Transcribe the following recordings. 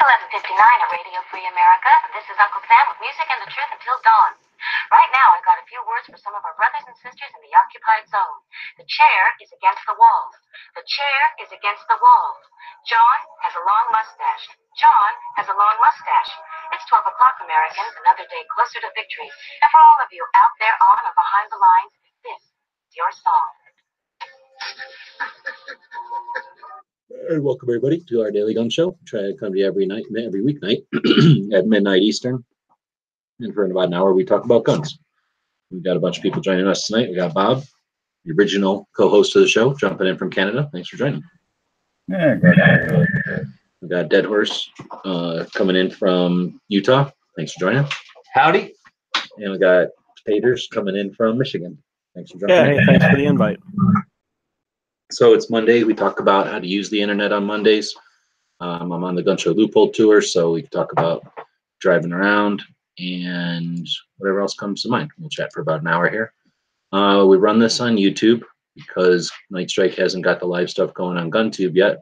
11:59 at Radio Free America. This is Uncle Sam with music and the truth until dawn. Right now, I've got a few words for some of our brothers and sisters in the occupied zone. The chair is against the wall. The chair is against the wall. John has a long mustache. John has a long mustache. It's 12 o'clock, Americans, another day closer to victory. And for all of you out there on or behind the lines, this is your song. And welcome everybody to our daily gun show. Try to come to you every weeknight at midnight Eastern. And for about an hour, we talk about guns. We've got a bunch of people joining us tonight. We got Bob, the original co-host of the show, jumping in from Canada. Thanks for joining. Yeah, good. We got Dead Horse coming in from Utah. Thanks for joining. Howdy. And we got Taters coming in from Michigan. Thanks for joining. Yeah, hey, thanks for the invite. So it's Monday. We talk about how to use the internet on Mondays. I'm on the Gun Show Loophole Tour, so we can talk about driving around and whatever else comes to mind. We'll chat for about an hour here. We run this on YouTube because Night Strike hasn't got the live stuff going on GunTube yet,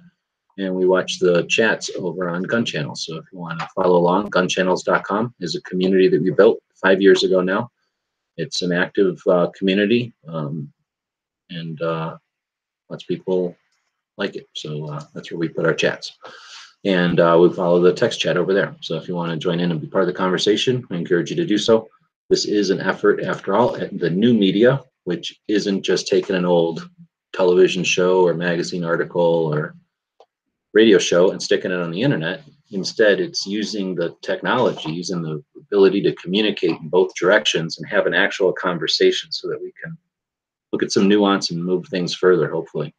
and we watch the chats over on Gun Channel. So if you want to follow along, gunchannels.com is a community that we built 5 years ago now. It's an active community, and lots of people like it. So that's where we put our chats. And we follow the text chat over there. So if you want to join in and be part of the conversation, I encourage you to do so. This is an effort, after all, at the new media, which isn't just taking an old television show or magazine article or radio show and sticking it on the internet. Instead, it's using the technologies and the ability to communicate in both directions and have an actual conversation so that we can look at some nuance and move things further, hopefully.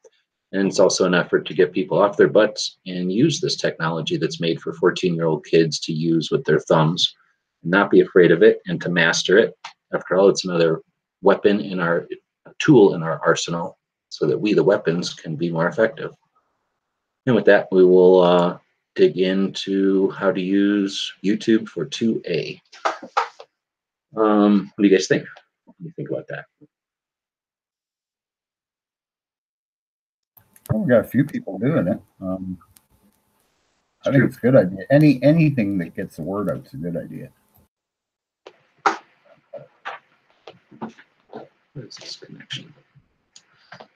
And it's also an effort to get people off their butts and use this technology that's made for 14-year-old kids to use with their thumbs, and not be afraid of it and to master it. After all, it's another weapon in our tool in our arsenal so that we, the weapons, can be more effective. And with that, we will dig into how to use YouTube for 2A. What do you guys think? What do you think about that? Well, we got a few people doing it. I think it's a good idea. Anything that gets the word out is a good idea. What is this connection?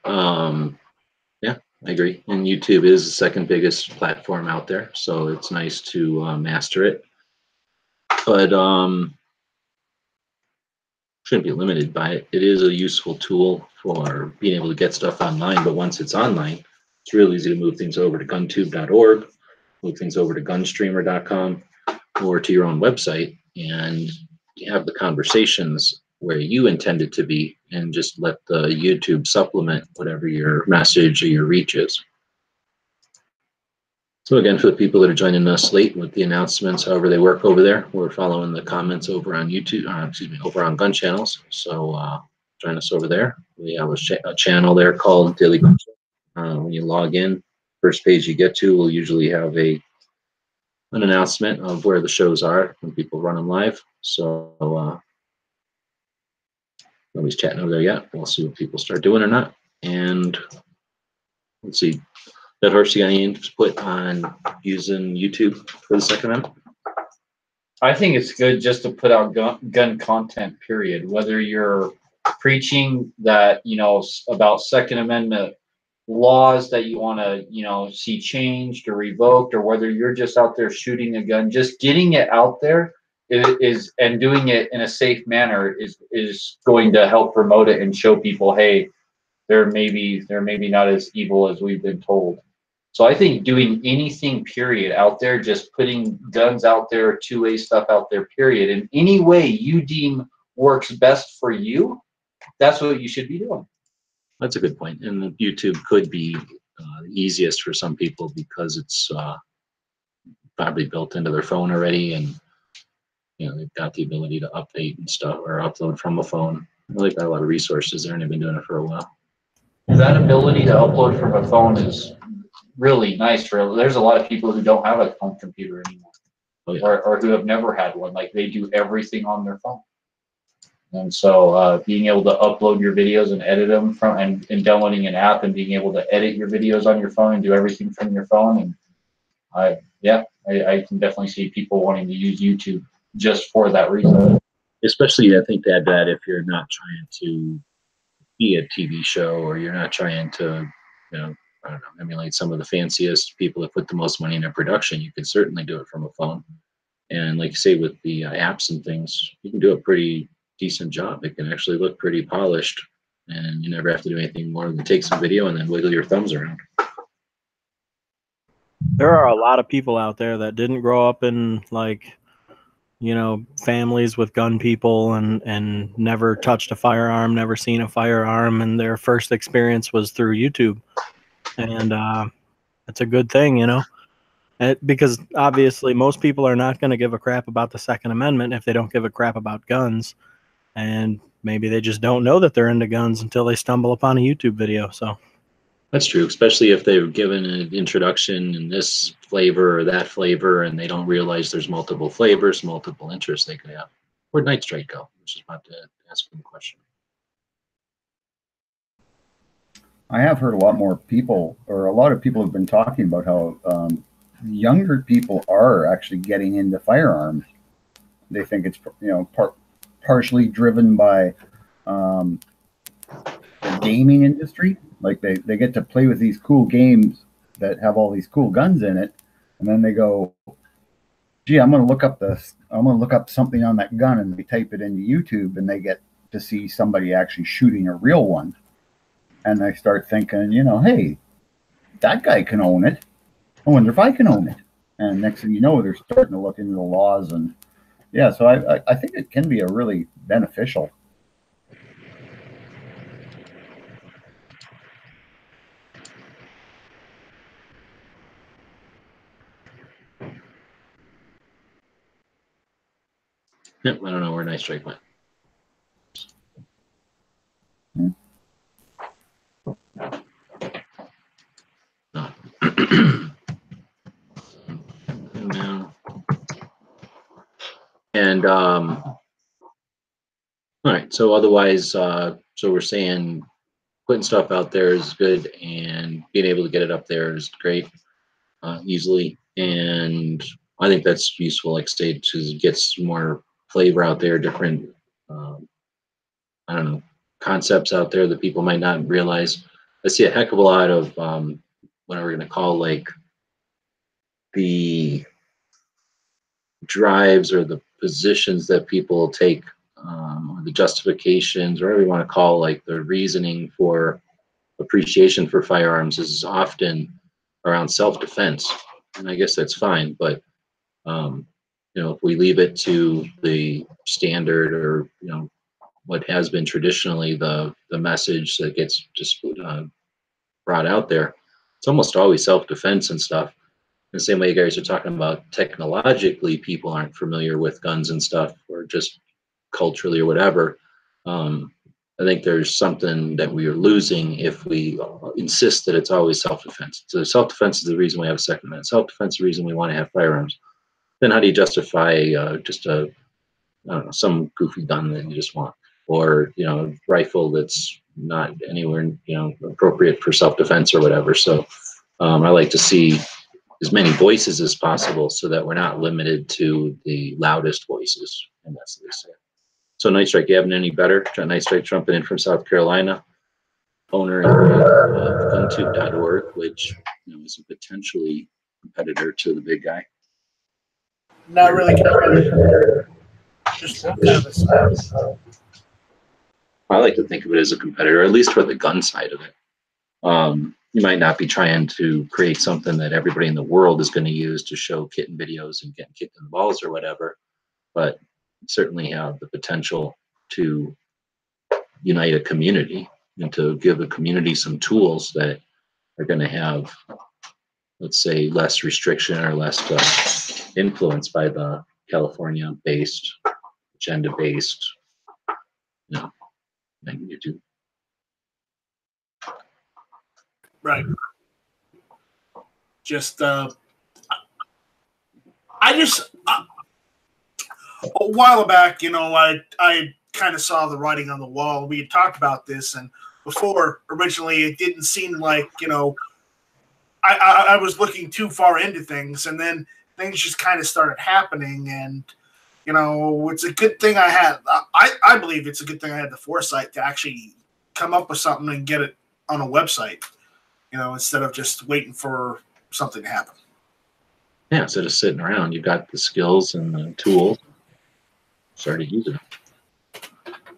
Yeah, I agree. And YouTube is the second biggest platform out there, so it's nice to master it. But shouldn't be limited by it. It is a useful tool for being able to get stuff online, but once it's online, it's real easy to move things over to guntube.org, move things over to gunstreamer.com, or to your own website, and you have the conversations where you intend it to be, and just let the YouTube supplement whatever your message or your reach is. So again, for the people that are joining us late with the announcements, however they work over there, we're following the comments over on YouTube, over on Gun Channels. So join us over there. We have a channel there called Daily Gun Show. When you log in, first page you get to will usually have an announcement of where the shows are when people run them live. So nobody's chatting over there yet. We'll see what people start doing or not. And let's see. That Horse, you got any input on using YouTube for the Second Amendment? I think it's good just to put out gun content, period. Whether you're preaching that, about Second Amendment laws that you want to, see changed or revoked, or whether you're just out there shooting a gun, just getting it out there is and doing it in a safe manner is going to help promote it and show people, hey, they're maybe not as evil as we've been told. So I think doing anything, period, out there, just putting guns out there, 2A stuff out there, period, in any way you deem works best for you, that's what you should be doing. That's a good point. And YouTube could be the easiest for some people because it's probably built into their phone already, and they've got the ability to update and stuff, or upload from a phone. They've got a lot of resources there, and they've been doing it for a while. That ability to upload from a phone is really nice. There's a lot of people who don't have a home computer anymore, or who have never had one. Like, they do everything on their phone. And so being able to upload your videos and edit them and downloading an app and being able to edit your videos on your phone and do everything from your phone, and I I can definitely see people wanting to use YouTube just for that reason. Especially, I think that if you're not trying to be a TV show, or you're not trying to, you know, I don't know, emulate some of the fanciest people that put the most money in their production, you can certainly do it from a phone. And like you say, with the apps and things, you can do a pretty decent job. It can actually look pretty polished, and you never have to do anything more than take some video and then wiggle your thumbs around. There are a lot of people out there that didn't grow up in, like, you know, families with gun people and never touched a firearm, never seen a firearm, and their first experience was through YouTube. And it's a good thing, you know, because obviously most people are not going to give a crap about the Second Amendment if they don't give a crap about guns. And maybe they just don't know that they're into guns until they stumble upon a YouTube video. So that's true, especially if they're given an introduction in this flavor or that flavor, and they don't realize there's multiple flavors, multiple interests they could have. Where'd Night Strike go? I was just about to ask him a question. I have heard a lot more people, or a lot of people have been talking about how younger people are actually getting into firearms. They think it's, you know, partially driven by the gaming industry. Like they get to play with these cool games that have all these cool guns in it, and then they go, gee, I'm going to look up something on that gun, and they type it into YouTube, and they get to see somebody actually shooting a real one. And I start thinking, you know, hey, that guy can own it. I wonder if I can own it. And next thing you know, they're starting to look into the laws. And yeah, so I think it can be a really beneficial. Yep, I don't know where Night Strike went. No. And all right, so otherwise, so we're saying putting stuff out there is good, and being able to get it up there is great, easily. And I think that's useful, like say, to get some more flavor out there, different, I don't know, concepts out there that people might not realize. I see a heck of a lot of what we're going to call like the drives or the positions that people take, or the justifications, or whatever you want to call, like the reasoning for appreciation for firearms is often around self-defense. And I guess that's fine, but you know, if we leave it to the standard, or you know, what has been traditionally the message that gets just brought out there, it's almost always self-defense and stuff. The same way you guys are talking about technologically, people aren't familiar with guns and stuff, or just culturally or whatever. I think there's something that we are losing if we insist that it's always self-defense. So self-defense is the reason we have a Second Amendment. Self-defense is the reason we want to have firearms. Then how do you justify just a, I don't know, some goofy gun that you just want, or you know, rifle that's not anywhere, you know, appropriate for self-defense or whatever? So I like to see as many voices as possible, so that we're not limited to the loudest voices, and that's what they say. So Night Strike, you having any better? Night Strike jumping in from South Carolina, owner of guntube.org, which, you know, is a potentially competitor to the big guy. Not really competitor. Just kind of a spouse. I like to think of it as a competitor, at least for the gun side of it. You might not be trying to create something that everybody in the world is going to use to show kitten videos and getting kicked in the balls or whatever, but certainly have the potential to unite a community and to give a community some tools that are going to have, let's say, less restriction or less influence by the California-based, agenda-based, you know, thing you do. Right. Just, a while back, you know, I kind of saw the writing on the wall. We had talked about this, and before, originally, it didn't seem like, you know, I was looking too far into things, and then things just kind of started happening. And, you know, it's a good thing I had, I believe it's a good thing I had the foresight to actually come up with something and get it on a website, you know, instead of just waiting for something to happen. Yeah, instead of sitting around, you've got the skills and the tools. Started using them.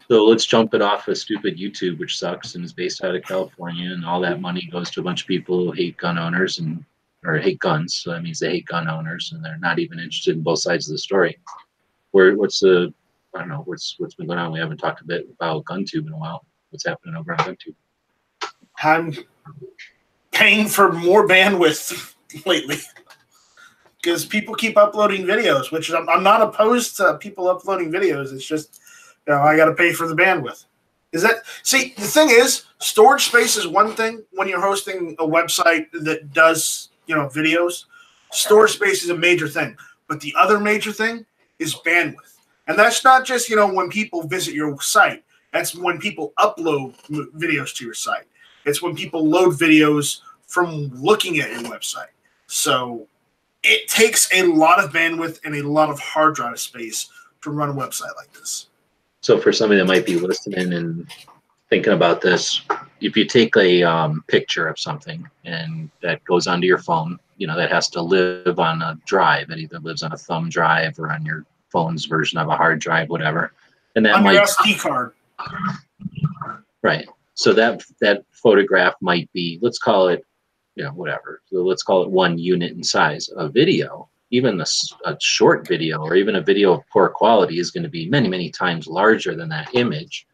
So let's jump it off of stupid YouTube, which sucks and is based out of California, and all that money goes to a bunch of people who hate gun owners or hate guns. So that means they hate gun owners, and they're not even interested in both sides of the story. I don't know what's been going on. We haven't talked a bit about GunTube in a while. What's happening over on GunTube? I'm paying for more bandwidth lately because people keep uploading videos, which I'm not opposed to people uploading videos. It's just, you know, I got to pay for the bandwidth. See, the thing is, storage space is one thing when you're hosting a website that does, you know, videos. Storage space is a major thing. But the other major thing is bandwidth. And that's not just, you know, when people visit your site. That's when people upload videos to your site. It's when people load videos from looking at your website. So it takes a lot of bandwidth and a lot of hard drive space to run a website like this. So for somebody that might be listening and thinking about this, if you take a picture of something and that goes onto your phone, you know, that has to live on a drive. It either lives on a thumb drive or on your phone's version of a hard drive, whatever. And that on might your SD card. Right. So that photograph might be, let's call it, you know, whatever. So let's call it 1 unit in size. A video, even a short video or even a video of poor quality is going to be many, many times larger than that image,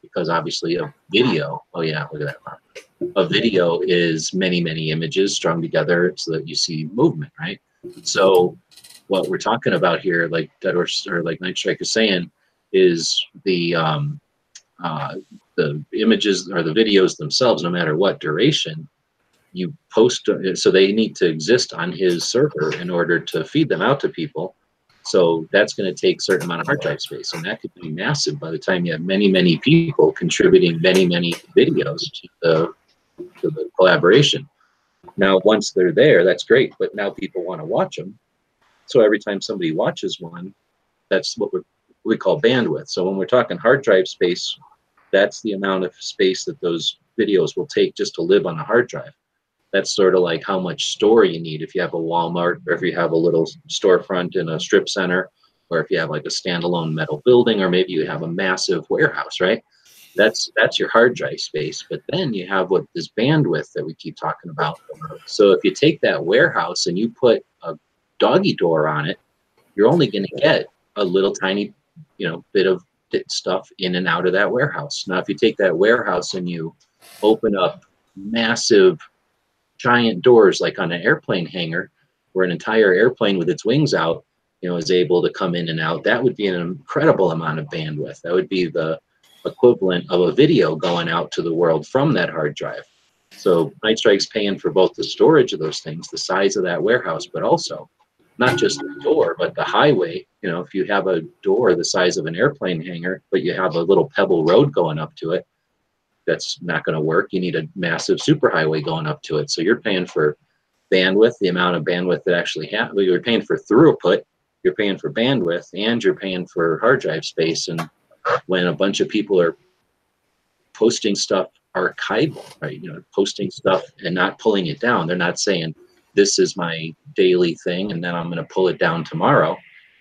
because obviously a video, oh yeah, look at that. A video is many, many images strung together so that you see movement, right? So what we're talking about here, like Dead or like Night Strike is saying, is the images or the videos themselves, no matter what duration, you post, so they need to exist on his server in order to feed them out to people. So that's going to take a certain amount of hard drive space, and that could be massive by the time you have many, many people contributing many, many videos to the collaboration. Now, once they're there, that's great, but now people want to watch them. So every time somebody watches one, that's what we call bandwidth. So when we're talking hard drive space, that's the amount of space that those videos will take just to live on a hard drive. That's sort of like how much store you need if you have a Walmart, or if you have a little storefront in a strip center, or if you have like a standalone metal building, or maybe you have a massive warehouse, right? That's your hard drive space. But then you have what this bandwidth that we keep talking about. So if you take that warehouse and you put a doggy door on it, you're only going to get a little tiny, you know, bit of stuff in and out of that warehouse. Now, if you take that warehouse and you open up massive giant doors like on an airplane hangar, where an entire airplane with its wings out, you know, is able to come in and out, that would be an incredible amount of bandwidth. That would be the equivalent of a video going out to the world from that hard drive. So Night Strike's paying for both the storage of those things, the size of that warehouse, but also not just the door, but the highway. You know, if you have a door the size of an airplane hangar, but you have a little pebble road going up to it, that's not going to work. You need a massive superhighway going up to it. So you're paying for bandwidth, the amount of bandwidth that actually happens. You're paying for throughput, you're paying for bandwidth, and you're paying for hard drive space. And when a bunch of people are posting stuff archival, right? You know, posting stuff and not pulling it down. They're not saying, this is my daily thing, and then I'm going to pull it down tomorrow.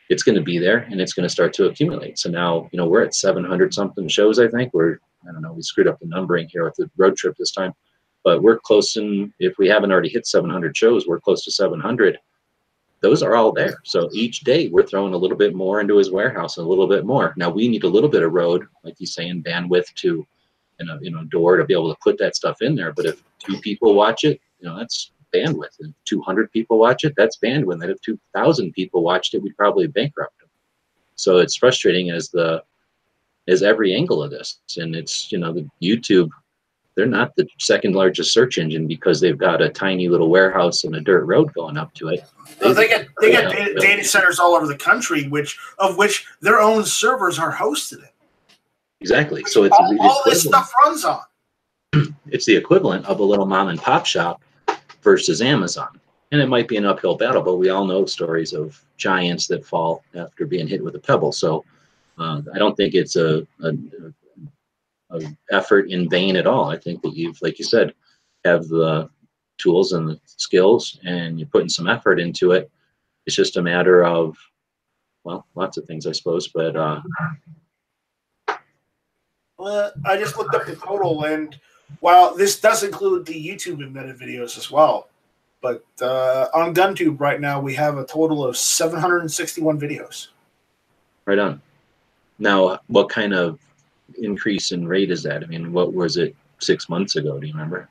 It's going to be there, and it's going to start to accumulate. So now, you know, we're at 700 something shows, I think. I don't know, we screwed up the numbering here with the road trip this time, but we're close. And if we haven't already hit 700 shows, we're close to 700. Those are all there. So each day we're throwing a little bit more into his warehouse, a little bit more. Now we need a little bit of road, like he's saying, bandwidth to, you know, door to be able to put that stuff in there. But if 2 people watch it, you know, that's bandwidth. If 200 people watch it, that's bandwidth. And if 2,000 people watched it, we'd probably bankrupt them. So it's frustrating as every angle of this. And it's, you know, the YouTube, they're not the second largest search engine because they've got a tiny little warehouse and a dirt road going up to it. They got data centers all over the country, which their own servers are hosted in. Exactly. So it's all this stuff runs on. It's the equivalent of a little mom and pop shop versus Amazon. And it might be an uphill battle, but we all know stories of giants that fall after being hit with a pebble. So I don't think it's a effort in vain at all. I think that you've, like you said, have the tools and the skills, and you're putting some effort into it. It's just a matter of, well, lots of things, I suppose. But well, I just looked up the total, and while this does include the YouTube embedded videos as well, but on GunTube right now we have a total of 761 videos. right on. Now, what kind of increase in rate is that? I mean, what was it 6 months ago? Do you remember?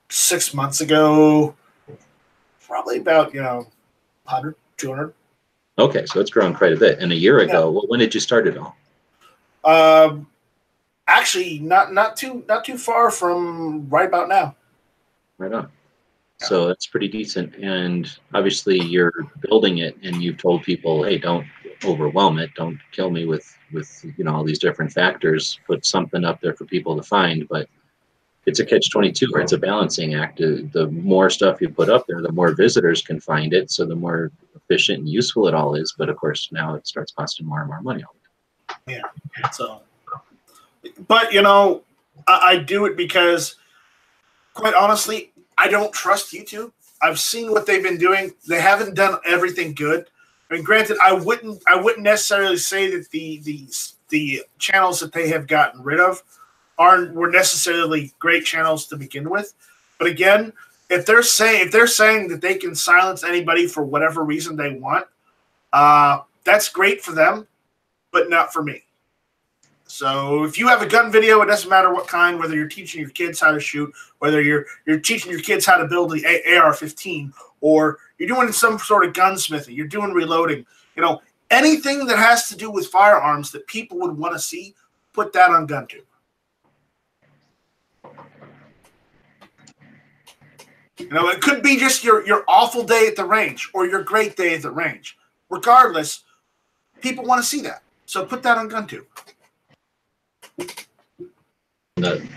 6 months ago, probably about 100, 200. Okay, so it's grown quite a bit. And a year ago, well, when did you start it all? Actually, not too far from right about now. Right on. So that's pretty decent. And obviously you're building it, and you've told people, hey, don't overwhelm it. Don't kill me with all these different factors. Put something up there for people to find. But it's a catch-22, or it's a balancing act. The more stuff you put up there, the more visitors can find it. So the more efficient and useful it all is. But of course, now it starts costing more and more money. Yeah. So, but I do it because, quite honestly, I don't trust YouTube. I've seen what they've been doing. They haven't done everything good. I mean, granted, I wouldn't necessarily say that the channels that they have gotten rid of were necessarily great channels to begin with. But again, if they're saying that they can silence anybody for whatever reason they want, that's great for them, but not for me. So if you have a gun video, it doesn't matter what kind, whether you're teaching your kids how to shoot, whether you're teaching your kids how to build the AR-15, or you're doing some sort of gunsmithing, you're doing reloading, anything that has to do with firearms that people would want to see, put that on GunTube. It could be just your awful day at the range or your great day at the range. Regardless, people want to see that. So put that on GunTube. The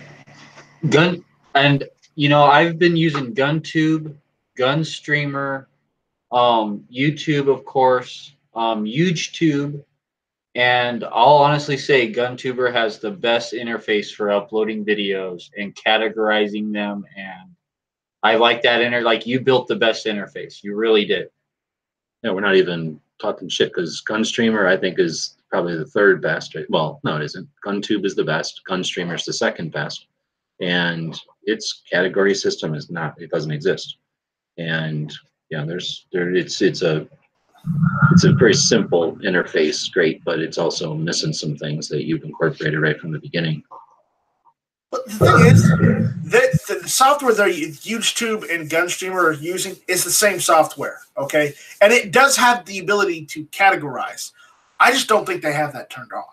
gun, and I've been using GunTube, GunStreamer, YouTube, of course, HugeTube, and I'll honestly say GunTuber has the best interface for uploading videos and categorizing them, and I like that like you built the best interface. You really did. Yeah, we're not even talking shit, because GunStreamer, I think, is probably the third best. Well, no, it isn't. GunTube is the best. GunStreamer is the second best. And its category system is not, it doesn't exist. And yeah, it's a very simple interface, great, but it's also missing some things that you've incorporated right from the beginning. But the thing is, the software that YouTube and GunStreamer are using is the same software, okay? And it does have the ability to categorize. I just don't think they have that turned on,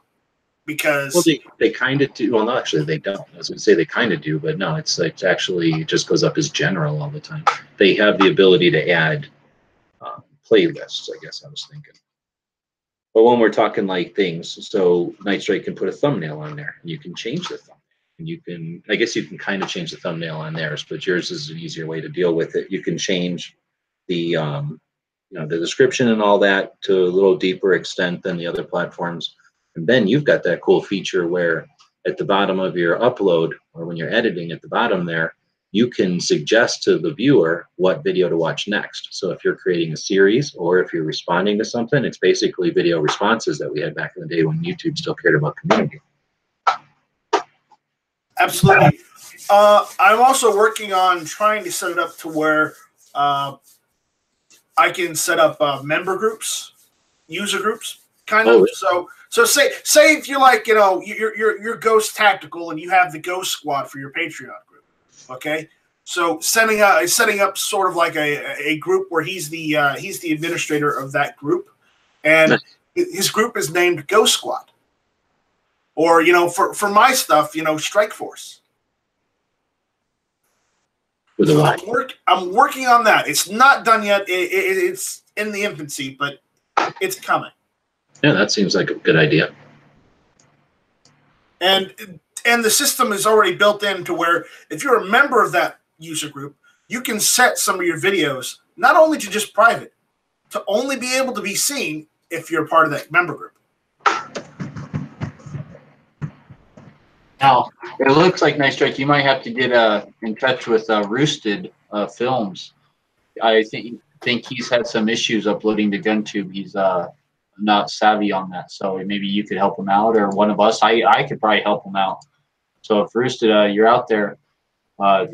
because... Well, they kind of do. Well, no, actually, they don't. I was going to say they kind of do, but no, it's actually it just goes up as general all the time. They have the ability to add playlists, I guess I was thinking. But when we're talking like things, so Night Strike can put a thumbnail on there, and you can change the thumbnail. And you can, I guess you can kind of change the thumbnail on theirs, but yours is an easier way to deal with it. You can change the, the description and all that to a little deeper extent than the other platforms. And then you've got that cool feature where at the bottom of your upload, or when you're editing at the bottom there, you can suggest to the viewer what video to watch next. So if you're creating a series, or if you're responding to something, it's basically video responses that we had back in the day when YouTube still cared about community. Absolutely. I'm also working on trying to set it up to where I can set up member groups, user groups, kind of. Oh, So say if you're like you're Ghost Tactical and you have the Ghost Squad for your Patreon group, okay? So setting up sort of like a group where he's the administrator of that group, and his group is named Ghost Squad. Or, for my stuff, Strike Force. So I'm working on that. It's not done yet. It's in the infancy, but it's coming. Yeah, that seems like a good idea. And the system is already built in to where if you're a member of that user group, you can set some of your videos not only to just private, to only be able to be seen if you're part of that member group. Now, it looks like, Nice Strike, you might have to get in touch with Roosted Films. I think he's had some issues uploading to GunTube. He's not savvy on that, so maybe you could help him out, or one of us. I could probably help him out. So if Roosted, you're out there,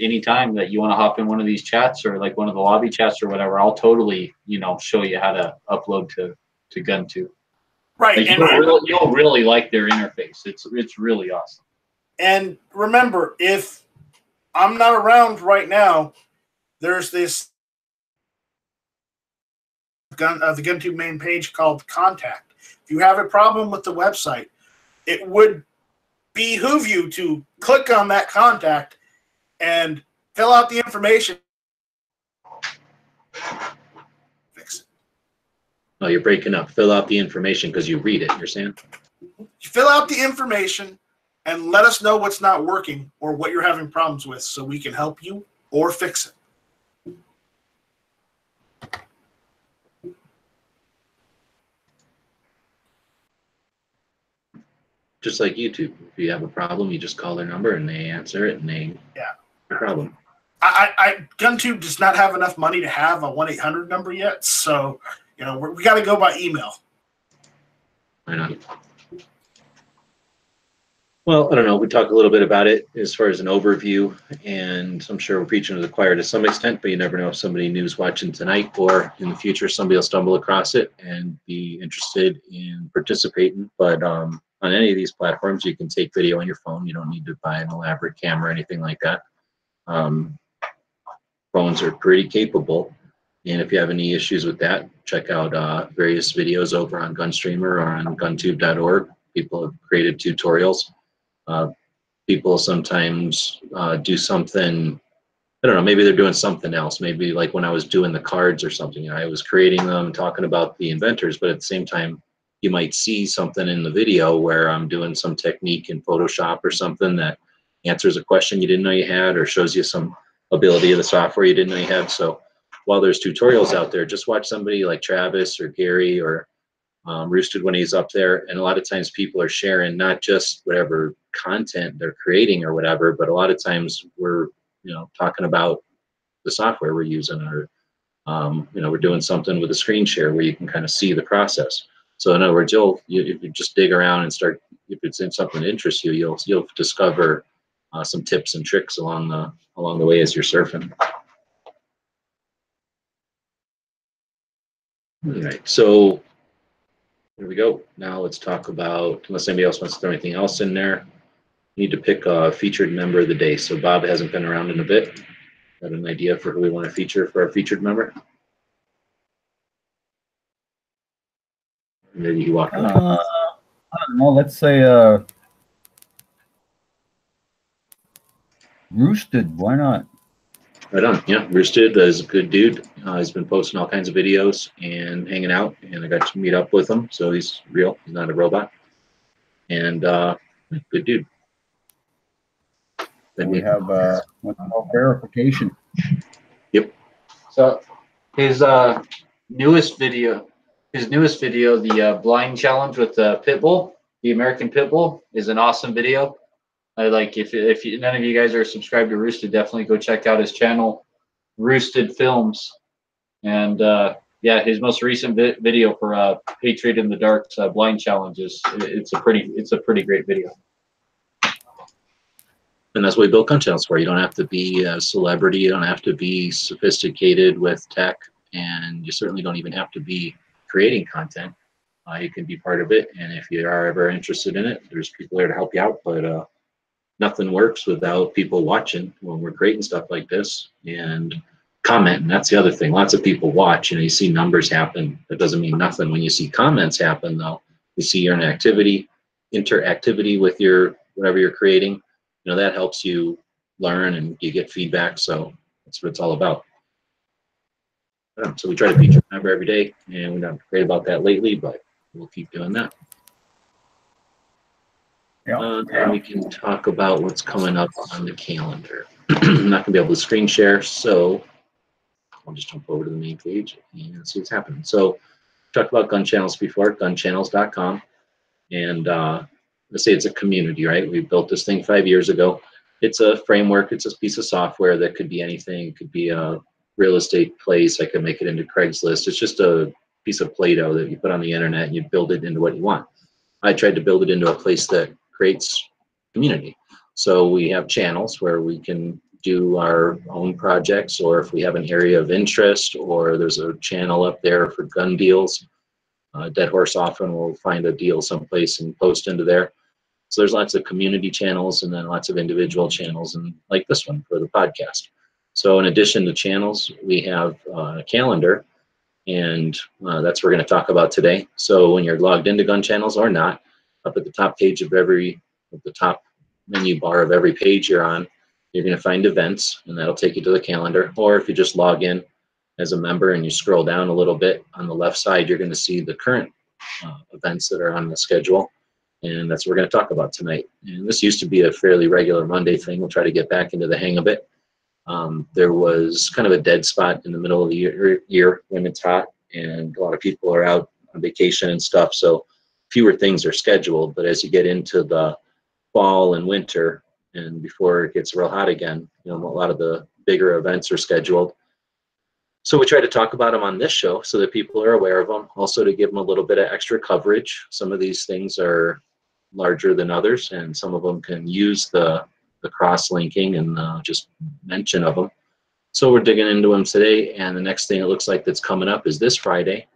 anytime that you want to hop in one of these chats or like one of the lobby chats or whatever, I'll totally, show you how to upload to GunTube. Right, Like, and you'll really like their interface. It's really awesome. And remember, if I'm not around right now, there's this the GunTube main page called Contact. If you have a problem with the website, it would behoove you to click on that contact and fill out the information. Fix it. Oh, you're breaking up. Fill out the information because you read it, you're saying? Fill out the information and let us know what's not working or what you're having problems with so we can help you or fix it. Just like YouTube. If you have a problem, you just call their number and they answer it and they no problem. GunTube does not have enough money to have a 1-800 number yet, so we got to go by email. Why not? Well, I don't know. We talked a little bit about it as far as an overview, and I'm sure we're preaching to the choir to some extent, but you never know if somebody new's watching tonight or in the future somebody will stumble across it and be interested in participating. But on any of these platforms, you can take video on your phone. You don't need to buy an elaborate camera or anything like that. Phones are pretty capable, and if you have any issues with that, check out various videos over on GunStreamer or on guntube.org. People have created tutorials. People sometimes do something, I don't know, maybe they're doing something else. Maybe like when I was doing the cards or something, I was creating them, talking about the inventors, but at the same time, you might see something in the video where I'm doing some technique in Photoshop or something that answers a question you didn't know you had or shows you some ability of the software you didn't know you had. So while there's tutorials out there, just watch somebody like Travis or Gary or Roosted when he's up there, and a lot of times people are sharing not just whatever content they're creating or whatever, but a lot of times we're talking about the software we're using, or we're doing something with a screen share where you can kind of see the process. So in other words, if you just dig around and start, if it's in something that interests you, you'll discover some tips and tricks along the way as you're surfing. All right, so here we go. Now let's talk about, unless anybody else wants to throw anything else in there, we need to pick a featured member of the day. So Bob hasn't been around in a bit. Got an idea for who we want to feature for our featured member? Maybe you walk in. I don't know. Let's say Roosted. Why not? Right on. Yeah, Roosted is a good dude. He's been posting all kinds of videos and hanging out, and I got to meet up with him. So he's real. He's not a robot. And good dude. Then we have what's called verification. Yep. So his newest video, the blind challenge with the pit bull, the American pit bull, is an awesome video. I like, if none of you guys are subscribed to Roosted, definitely go check out his channel, Roosted Films. And yeah, his most recent video for Patriot in the Dark's blind challenges. It's a pretty great video. And that's what we build gun channels for. You don't have to be a celebrity. You don't have to be sophisticated with tech, and you certainly don't even have to be creating content. You can be part of it, and if you are ever interested in it, there's people there to help you out. But nothing works without people watching when we're creating stuff like this and commenting. That's the other thing. Lots of people watch, you see numbers happen. That doesn't mean nothing. When you see comments happen, though, you see your interactivity with your whatever you're creating. That helps you learn and you get feedback. So that's what it's all about. So we try to feature a member every day, and we're not great about that lately, but we'll keep doing that. Yeah. And we can talk about what's coming up on the calendar. I'm not gonna be able to screen share, so I'll just jump over to the main page and see what's happening. So talked about gun channels before, gunchannels.com. And let's say it's a community, right? We built this thing 5 years ago. It's a framework, it's a piece of software that could be anything. It could be a real estate place. I could make it into Craigslist. It's just a piece of Play-Doh that you put on the internet and you build it into what you want. I tried to build it into a place that creates community. So we have channels where we can do our own projects, or if we have an area of interest, or there's a channel up there for gun deals. Dead Horse often will find a deal someplace and post into there. So there's lots of community channels and then lots of individual channels, and like this one for the podcast. So in addition to channels, we have a calendar, and that's what we're going to talk about today. So when you're logged into Gun Channels or not, up at the top page of the top menu bar of every page you're on, you're going to find events, and that'll take you to the calendar. Or if you just log in as a member and you scroll down a little bit, on the left side, you're going to see the current events that are on the schedule. And that's what we're going to talk about tonight. And this used to be a fairly regular Monday thing. We'll try to get back into the hang of it. There was kind of a dead spot in the middle of the year when it's hot and a lot of people are out on vacation and stuff. So fewer things are scheduled. But as you get into the fall and winter, and before it gets real hot again, a lot of the bigger events are scheduled. So we try to talk about them on this show so that people are aware of them, also to give them a little bit of extra coverage. Some of these things are larger than others, and some of them can use the cross-linking and just mention of them. So we're digging into them today, and the next thing it looks like that's coming up is this Friday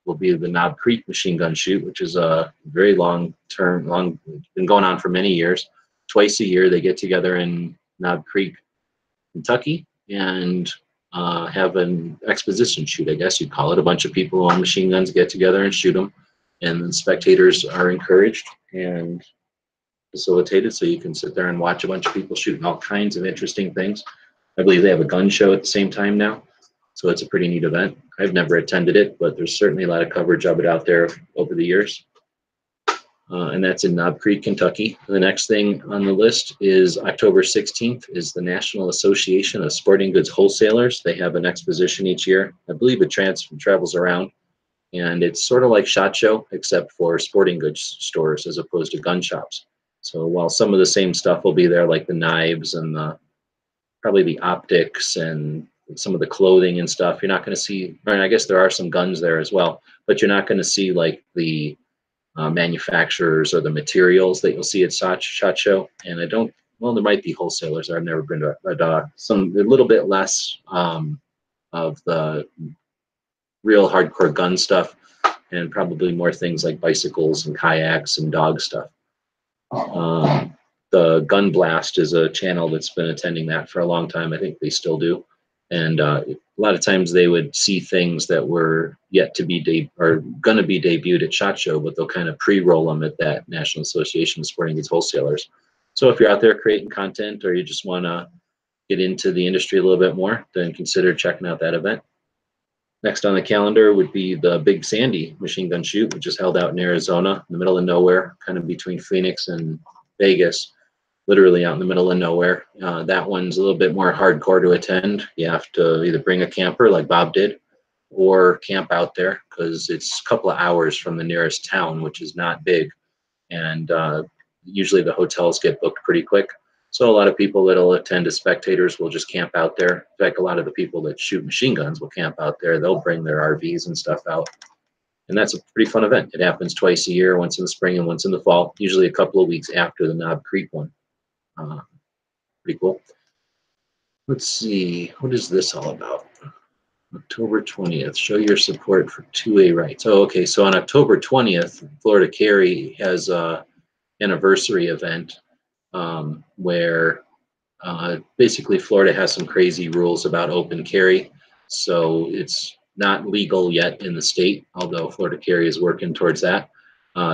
will be the Knob Creek machine gun shoot, which is a very been going on for many years. Twice a year they get together in Knob Creek, Kentucky, and have an exposition shoot, I guess you'd call it. A bunch of people who own machine guns get together and shoot them, and the spectators are encouraged and facilitated, so you can sit there and watch a bunch of people shooting all kinds of interesting things. I believe they have a gun show at the same time now, so it's a pretty neat event. I've never attended it, but there's certainly a lot of coverage of it out there over the years. And that's in Knob Creek, Kentucky. The next thing on the list is October 16th is the National Association of Sporting Goods Wholesalers. They have an exposition each year. I believe it travels around, and it's sort of like SHOT Show, except for sporting goods stores as opposed to gun shops. So while some of the same stuff will be there, like the knives and probably the optics and some of the clothing and stuff, you're not going to see, and I guess there are some guns there as well, but you're not going to see like the manufacturers or the materials that you'll see at SHOT Show. And there might be wholesalers. I've never been to it, but a little bit less of the real hardcore gun stuff, and probably more things like bicycles and kayaks and dog stuff. The Gun Blast is a channel that's been attending that for a long time. I think they still do. And a lot of times they would see things that were yet to be going to be debuted at SHOT Show, but they'll kind of pre-roll them at that National Association of Sporting Goods Wholesalers. So if you're out there creating content, or you just want to get into the industry a little bit more, then consider checking out that event. Next on the calendar would be the Big Sandy machine gun shoot, which is held out in Arizona, in the middle of nowhere, kind of between Phoenix and Vegas. Literally out in the middle of nowhere. That one's a little bit more hardcore to attend. You have to either bring a camper like Bob did, or camp out there, because it's a couple of hours from the nearest town, which is not big. And usually the hotels get booked pretty quick. So a lot of people that'll attend as spectators will just camp out there. In fact, a lot of the people that shoot machine guns will camp out there. They'll bring their RVs and stuff out. And that's a pretty fun event. It happens twice a year, once in the spring and once in the fall, usually a couple of weeks after the Knob Creek one. Pretty cool. Let's see, what is this all about? October 20th, show your support for 2A rights. Oh, okay, so on October 20th, Florida Carry has a anniversary event where basically Florida has some crazy rules about open carry. So it's not legal yet in the state, although Florida Carry is working towards that.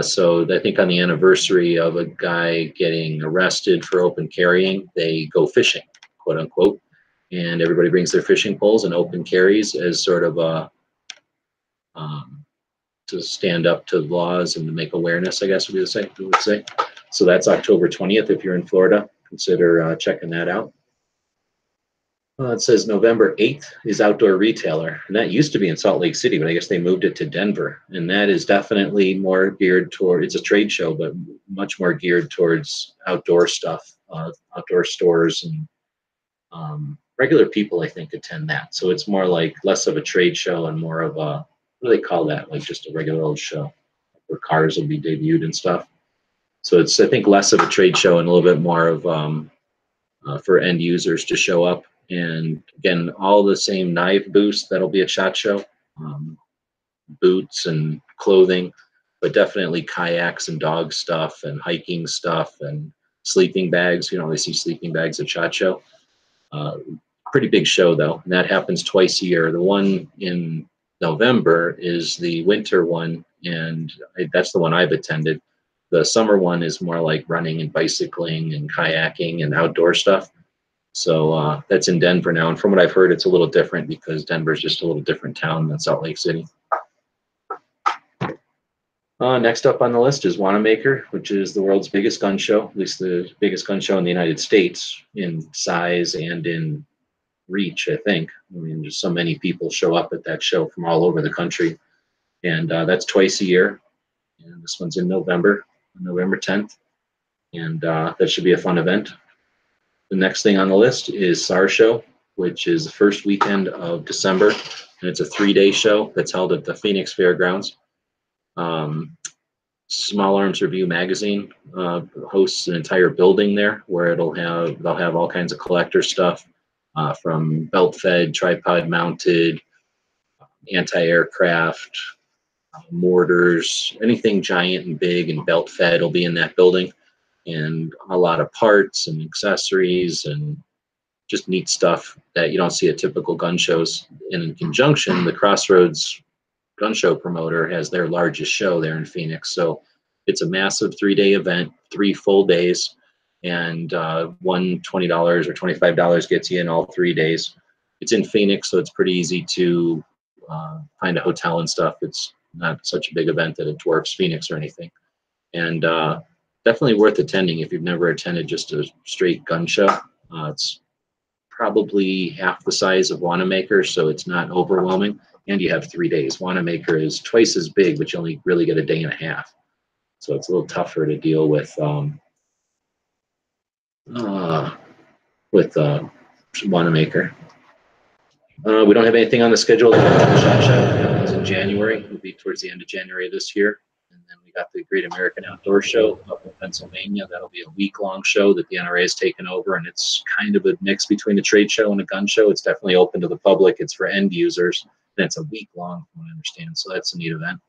So I think on the anniversary of a guy getting arrested for open carrying, they go fishing, quote unquote, and everybody brings their fishing poles and open carries as sort of a to stand up to laws and to make awareness, I guess we would say. So that's October 20th. If you're in Florida, consider checking that out. It says November 8th is Outdoor Retailer, and that used to be in Salt Lake City, but I guess they moved it to Denver. And that is definitely more geared toward, it's a trade show, but much more geared towards outdoor stuff, outdoor stores, and regular people, I think, attend that. So it's more like less of a trade show and more of a, what do they call that? Like just a regular old show where cars will be debuted and stuff. So it's, I think, less of a trade show and a little bit more of for end users to show up. And again, all the same knife booths that'll be at SHOT Show, boots and clothing, but definitely kayaks and dog stuff and hiking stuff and sleeping bags. You know, they see sleeping bags at SHOT Show. Pretty big show though, and that happens twice a year. The one in November is the winter one, and that's the one I've attended. The summer one is more like running and bicycling and kayaking and outdoor stuff. So that's in Denver now. And from what I've heard, it's a little different because Denver's just a little different town than Salt Lake City. Next up on the list is Wanamaker, which is the world's biggest gun show, at least the biggest gun show in the United States in size and in reach, I think. I mean, just so many people show up at that show from all over the country. And that's twice a year. And this one's in November, November 10th. And that should be a fun event. The next thing on the list is SAR Show, which is the first weekend of December, and it's a 3-day show that's held at the Phoenix Fairgrounds. Small Arms Review magazine hosts an entire building there where they'll have all kinds of collector stuff from belt-fed, tripod-mounted, anti-aircraft, mortars, anything giant and big and belt-fed will be in that building. And a lot of parts and accessories and just neat stuff that you don't see at typical gun shows. And in conjunction, the Crossroads Gun Show promoter has their largest show there in Phoenix. So it's a massive 3-day event, 3 full days, and one $20 or $25 gets you in all 3 days. It's in Phoenix, so it's pretty easy to find a hotel and stuff. It's not such a big event that it dwarfs Phoenix or anything. And definitely worth attending if you've never attended just a straight gun show. It's probably half the size of Wanamaker, so it's not overwhelming. And you have 3 days. Wanamaker is twice as big, but you only really get a day and a half. So it's a little tougher to deal with Wanamaker. We don't have anything on the schedule. SHOT Show is in January. It'll be towards the end of January this year. And then we got the Great American Outdoor Show up in Pennsylvania. That'll be a week-long show that the NRA has taken over, and it's kind of a mix between a trade show and a gun show. It's definitely open to the public. It's for end users, and it's a week-long, from what I understand. So that's a neat event.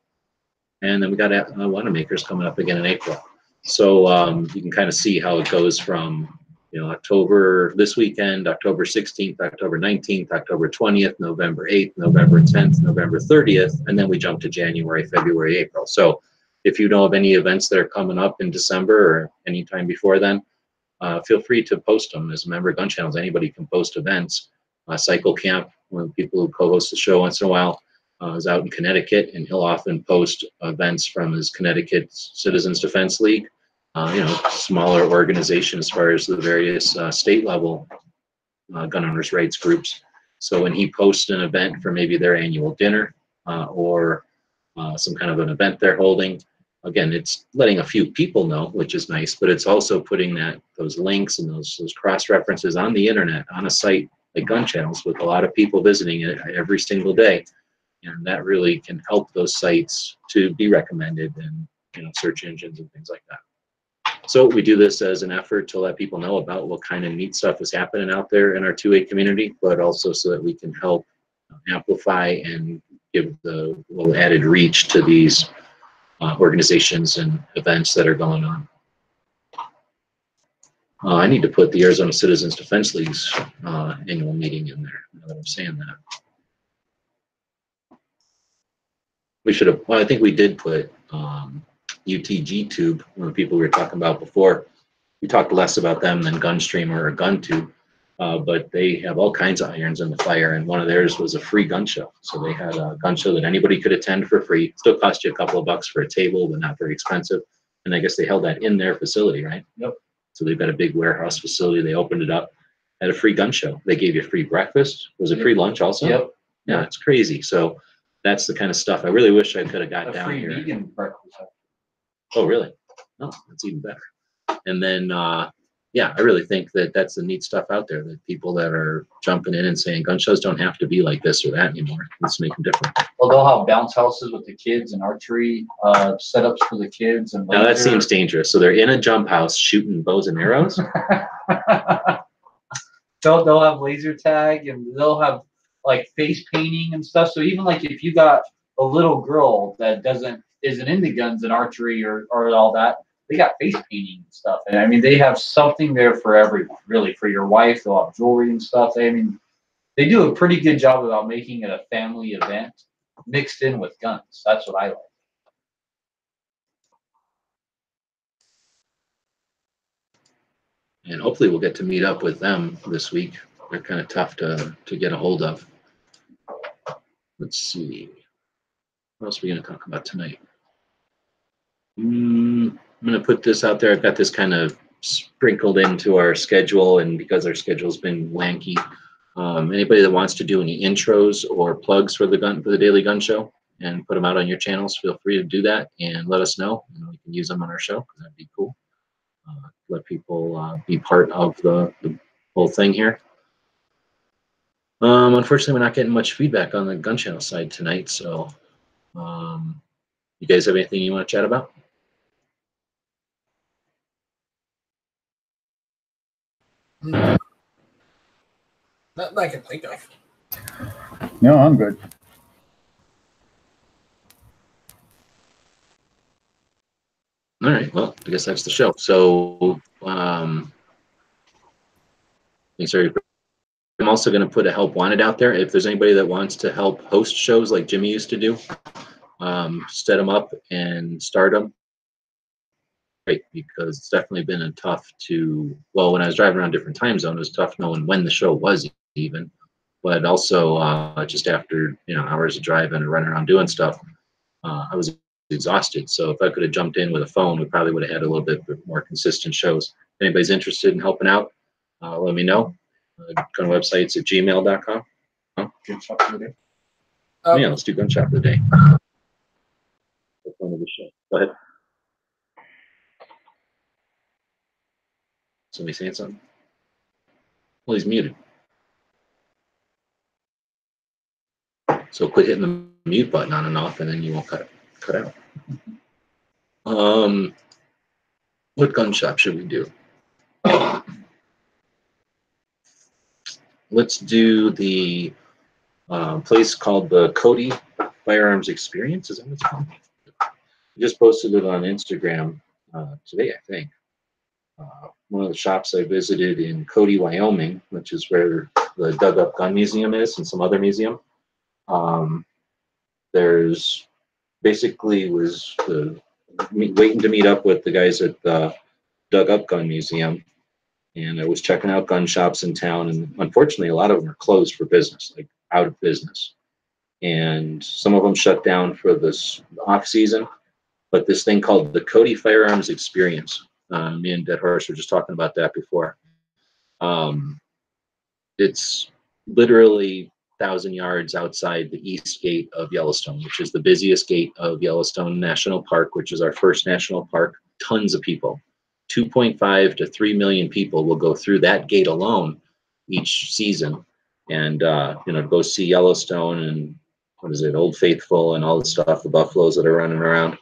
And then we got Wanamaker's coming up again in April. So you can kind of see how it goes from, you know, October this weekend, October 16th, October 19th, October 20th, November 8th, November 10th, November 30th, and then we jump to January, February, April. So if you know of any events that are coming up in December or anytime before then, feel free to post them. As a member of Gun Channels, anybody can post events. Cycle Camp, one of the people who co-hosts the show once in a while, is out in Connecticut, and he'll often post events from his Connecticut Citizens Defense League. You know, smaller organization as far as the various state level gun owners' rights groups. So when he posts an event for maybe their annual dinner or some kind of an event they're holding, again, it's letting a few people know, which is nice, but it's also putting those links and those cross references on the internet on a site like Gun Channels with a lot of people visiting it every single day, and that really can help those sites to be recommended in, you know, search engines and things like that. So we do this as an effort to let people know about what kind of neat stuff is happening out there in our 2A community, but also so that we can help amplify and give the little added reach to these organizations and events that are going on. I need to put the Arizona Citizens Defense League's annual meeting in there, now that I'm saying that. We should have, well, I think we did put UTG Tube, one of the people we were talking about before. We talked less about them than Gunstream or GunTube, but they have all kinds of irons in the fire, and one of theirs was a free gun show. So they had a gun show that anybody could attend for free. Still cost you a couple of bucks for a table, but not very expensive. And I guess they held that in their facility, right? Yep. So they've got a big warehouse facility. They opened it up, at a free gun show. They gave you free breakfast. Was it free lunch also? Yep. Yeah, it's crazy. So that's the kind of stuff I really wish I could have got A down free here. vegan breakfast. Oh, really? Oh, that's even better. And then, yeah, I really think that that's the neat stuff out there, that people that are jumping in and saying gun shows don't have to be like this or that anymore. Let's make them different. Well, they'll have bounce houses with the kids and archery setups for the kids. And Now that seems dangerous. So they're in a jump house shooting bows and arrows. They'll have laser tag, and they'll have like face painting and stuff. So even like if you got a little girl that isn't into guns and archery or all that, they got face painting and stuff. And I mean, they have something there for everyone, really. For your wife, they'll have jewelry and stuff. I mean, they do a pretty good job about making it a family event mixed in with guns. That's what I like. And hopefully we'll get to meet up with them this week. They're kind of tough to get a hold of. Let's see. What else are we going to talk about tonight? I'm going to put this out there. I've got this kind of sprinkled into our schedule, and because our schedule's been wanky, anybody that wants to do any intros or plugs for the Daily Gun Show and put them out on your channels, feel free to do that and let us know, and we can use them on our show. That'd be cool. Let people be part of the whole thing here. Unfortunately, we're not getting much feedback on the gun channel side tonight, so you guys have anything you want to chat about? Nothing I can think of. No, I'm good. All right, well, I guess that's the show. So, thanks, everybody. I'm also going to put a help wanted out there. If there's anybody that wants to help host shows like Jimmy used to do, set them up and start them. Great, because it's definitely been tough to, well, when I was driving around different time zones, it was tough knowing when the show was even, but also just after, hours of driving and running around doing stuff, I was exhausted. So if I could have jumped in with a phone, we probably would have had a little bit more consistent shows. If anybody's interested in helping out, let me know. Gun websites at gmail.com. Huh? Gun shop for the day. Yeah, let's do gun shop of the day. That's one of the show. Go ahead. Somebody saying something? Well, he's muted. So quit hitting the mute button on and off, and then you won't cut out. What gun shop should we do? Let's do the place called the Cody Firearms Experience. Is that what it's called? I just posted it on Instagram today, I think. One of the shops I visited in Cody, Wyoming, which is where the Dug Up Gun Museum is and some other museum. There's basically was waiting to meet up with the guys at the Dug Up Gun Museum, and I was checking out gun shops in town, and unfortunately a lot of them are closed for business, like out of business, and some of them shut down for this off season. But this thing called the Cody Firearms Experience, me and Dead Horse were just talking about that before. It's literally 1,000 yards outside the east gate of Yellowstone, which is the busiest gate of Yellowstone National Park, which is our first national park. Tons of people, 2.5 to 3 million people will go through that gate alone each season, and go see Yellowstone and what is it, Old Faithful and all the stuff, the buffaloes that are running around,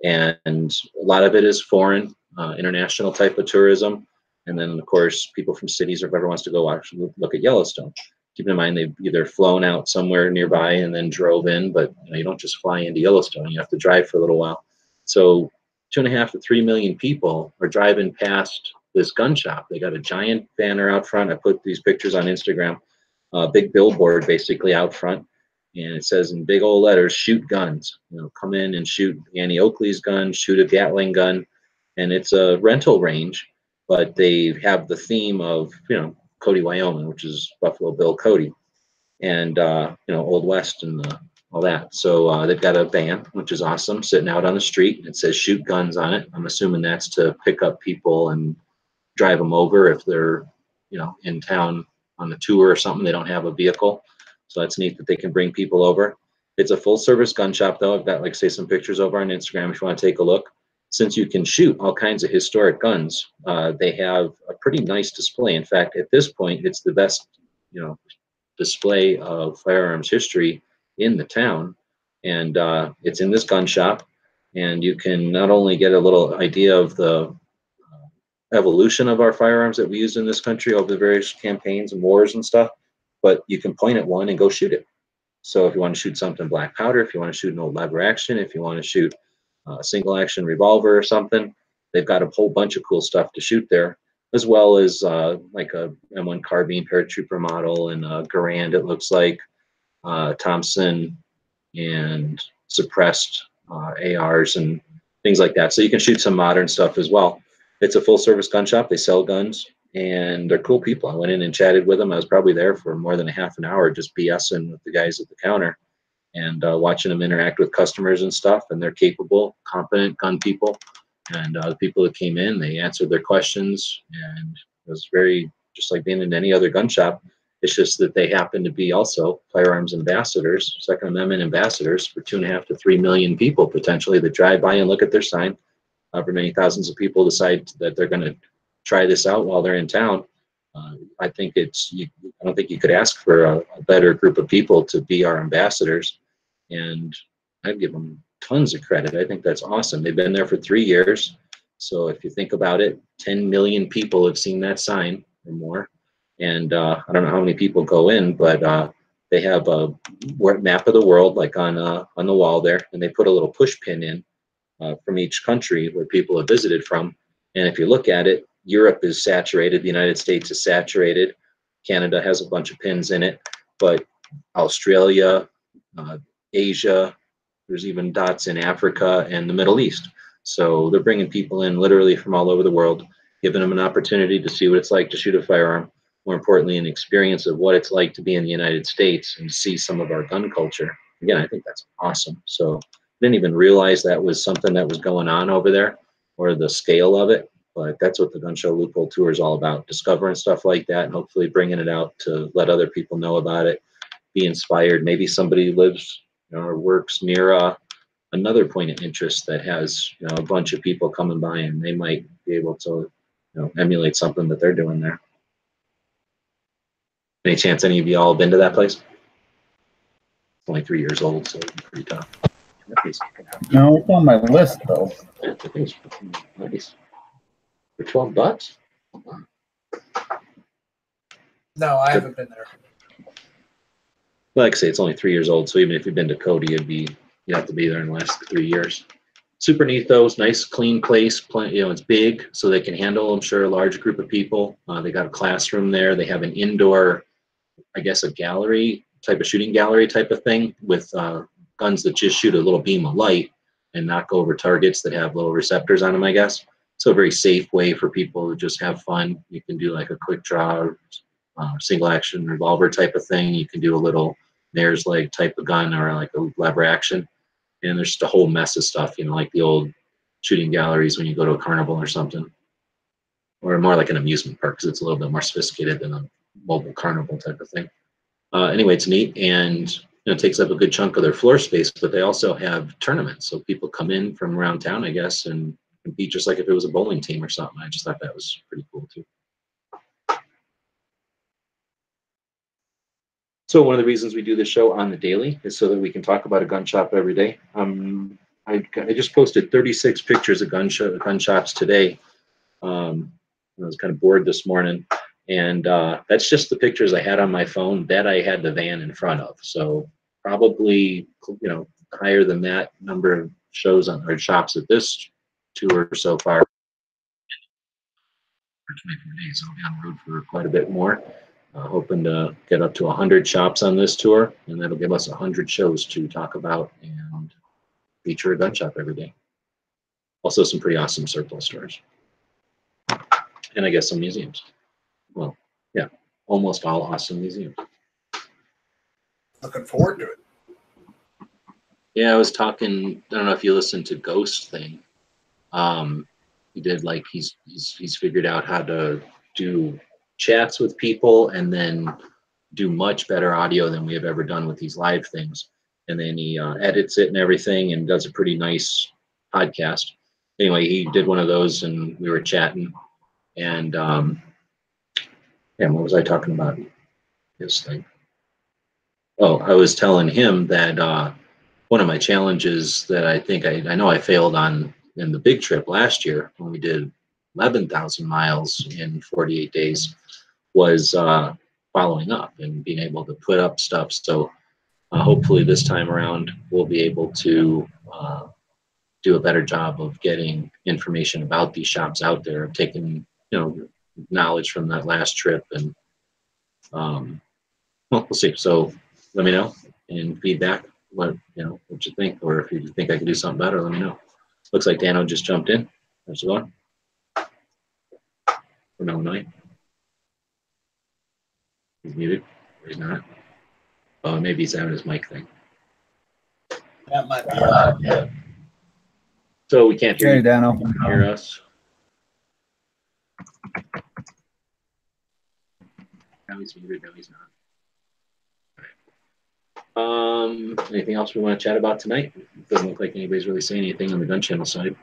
and a lot of it is foreign, international type of tourism. And then, of course, people from cities or whoever wants to go actually look at Yellowstone. Keep in mind, they've either flown out somewhere nearby and then drove in, but you don't just fly into Yellowstone. You have to drive for a little while. So 2.5 to 3 million people are driving past this gun shop. They got a giant banner out front. I put these pictures on Instagram, a big billboard basically out front. And it says in big old letters, shoot guns. Come in and shoot Annie Oakley's gun, shoot a Gatling gun. And it's a rental range, but they have the theme of, Cody, Wyoming, which is Buffalo Bill Cody, and, Old West and all that. So they've got a van, which is awesome, sitting out on the street. It says shoot guns on it. I'm assuming that's to pick up people and drive them over if they're in town on a tour or something. They don't have a vehicle, so that's neat that they can bring people over. It's a full service gun shop though. I've got, like, say, some pictures over on Instagram if you want to take a look. Since you can shoot all kinds of historic guns, they have a pretty nice display. In fact, at this point, it's the best, display of firearms history in the town. And it's in this gun shop, and you can not only get a little idea of the evolution of our firearms that we used in this country over the various campaigns and wars and stuff, but you can point at one and go shoot it. So if you want to shoot something black powder, if you want to shoot an old lever action, if you want to shoot a single action revolver or something, they've got a whole bunch of cool stuff to shoot there, as well as like a M1 carbine paratrooper model and a Garand, it looks like, Thompson, and suppressed ARs and things like that. So you can shoot some modern stuff as well. It's a full service gun shop. They sell guns, and they're cool people. I went in and chatted with them. I was probably there for more than a half an hour just BSing with the guys at the counter and watching them interact with customers and stuff. And they're capable, competent gun people. And the people that came in, they answered their questions, and it was very just like being in any other gun shop. It's just that they happen to be also firearms ambassadors, Second Amendment ambassadors for 2.5 to 3 million people potentially that drive by and look at their sign. However many thousands of people decide that they're going to try this out while they're in town. I think I don't think you could ask for a better group of people to be our ambassadors, and I'd give them tons of credit. I think that's awesome. They've been there for 3 years. So if you think about it, 10 million people have seen that sign or more. And I don't know how many people go in, but they have a map of the world, like on the wall there, and they put a little push pin in from each country where people have visited from. And if you look at it, Europe is saturated, the United States is saturated, Canada has a bunch of pins in it, but Australia, Asia, there's even dots in Africa and the Middle East. So they're bringing people in literally from all over the world, giving them an opportunity to see what it's like to shoot a firearm. More importantly, an experience of what it's like to be in the United States and see some of our gun culture. Again, I think that's awesome. So I didn't even realize that was something that was going on over there, or the scale of it. But that's what the Gun Show Loophole Tour is all about, discovering stuff like that and hopefully bringing it out to let other people know about it, be inspired. Maybe somebody lives or works near another point of interest that has a bunch of people coming by, and they might be able to emulate something that they're doing there. Any chance any of you all have been to that place? It's only 3 years old, so it's pretty tough. No, it's on my list though. Yeah, I think it's nice. For $12? No, I haven't been there. Like I say, it's only 3 years old, so even if you've been to Cody, you have to be there in the last 3 years. Super neat though. It's nice, clean place. It's big, so they can handle, I'm sure, a large group of people. They got a classroom there. They have an indoor, I guess, a gallery type of shooting gallery type of thing with guns that just shoot a little beam of light and not go over targets that have little receptors on them, I guess. So a very safe way for people to just have fun. You can do like a quick draw, single action revolver type of thing. You can do a little mare's leg type of gun or like a lever action. And there's just a whole mess of stuff, like the old shooting galleries when you go to a carnival or something. Or more like an amusement park, because it's a little bit more sophisticated than a mobile carnival type of thing. Anyway, it's neat, and it takes up a good chunk of their floor space, but they also have tournaments. So people come in from around town, I guess, and compete just like if it was a bowling team or something. I just thought that was pretty cool too. So one of the reasons we do this show on the daily is so that we can talk about a gun shop every day. I just posted 36 pictures of gun shops today. I was kind of bored this morning, and that's just the pictures I had on my phone that I had the van in front of. So probably higher than that number of shows or shops at this tour so far. For 24 days, I'll be on the road for quite a bit more. Hoping to get up to 100 shops on this tour, and that'll give us 100 shows to talk about and feature a gun shop every day. Also some pretty awesome surplus stores. And I guess some museums. Well, yeah, almost all awesome museums. Looking forward to it. Yeah, I was talking, I don't know if you listened to Ghost thing. He did he's figured out how to do chats with people and then do much better audio than we have ever done with these live things. And then he edits it and everything and does a pretty nice podcast. Anyway, he did one of those and we were chatting. And what was I talking about? This thing. Oh, I was telling him that one of my challenges that I think I know I failed on in the big trip last year when we did 11,000 miles in 48 days was following up and being able to put up stuff. So hopefully this time around we'll be able to do a better job of getting information about these shops out there, taking knowledge from that last trip, and we'll see. So let me know and feedback what you think, or if you think I can do something better, let me know. Looks like Dano just jumped in. How's it going? From Illinois. He's muted. Or he's not. Oh, maybe he's having his mic thing. That might be. Yeah. So we can't hear Hey, you. Dano. You can hear us. Now he's muted. No, he's not. Anything else we want to chat about tonight? It doesn't look like anybody's really saying anything on the gun channel side.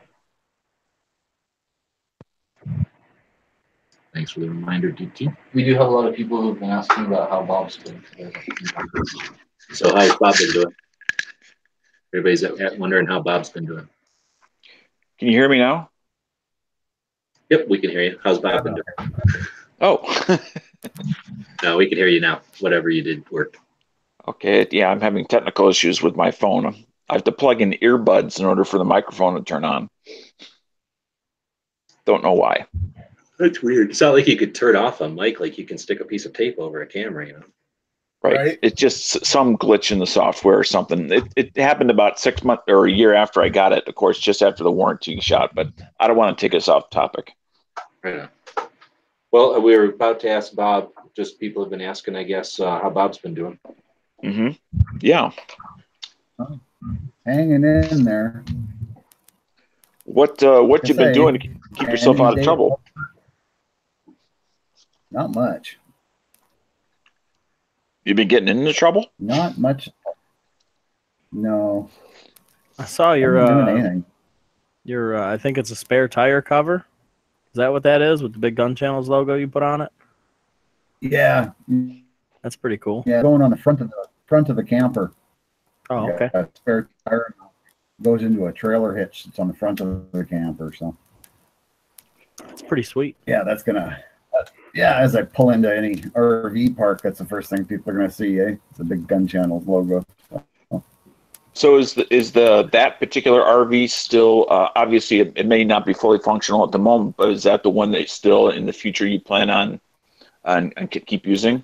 Thanks for the reminder, DT. We do have a lot of people who've been asking about how Bob's doing today. So how's Bob been doing? Everybody's wondering how Bob's been doing. Can you hear me now? Yep, we can hear you. How's Bob been doing? Oh, No, we can hear you now. Whatever you did worked. okay. Yeah, I'm having technical issues with my phone. I have to plug in earbuds in order for the microphone to turn on. Don't know why. That's weird. It's not like you could turn off a mic, like you can stick a piece of tape over a camera, Right. It's just some glitch in the software or something. It happened about 6 months or a year after I got it, of course, just after the warranty shot, but I don't want to take us off topic. Right on. Well, we were about to ask Bob, just people have been asking, I guess, how Bob's been doing. Mm-hmm. Yeah. Hanging in there. What you been doing to keep yourself out of trouble? Not much. You been getting into trouble? Not much. No. I saw I haven't been doing anything. your I think it's a spare tire cover. Is that what that is with the big Gun Channels logo you put on it? Yeah. That's pretty cool. Yeah, going on the front of the camper. Oh, okay. A spare tire goes into a trailer hitch that's on the front of the camper. So That's pretty sweet. yeah, that's gonna. Yeah, as I pull into any RV park, that's the first thing people are gonna see. It's a big Gun Channel logo. So is that particular RV still obviously it may not be fully functional at the moment, but is that the one that still in the future you plan on and keep using?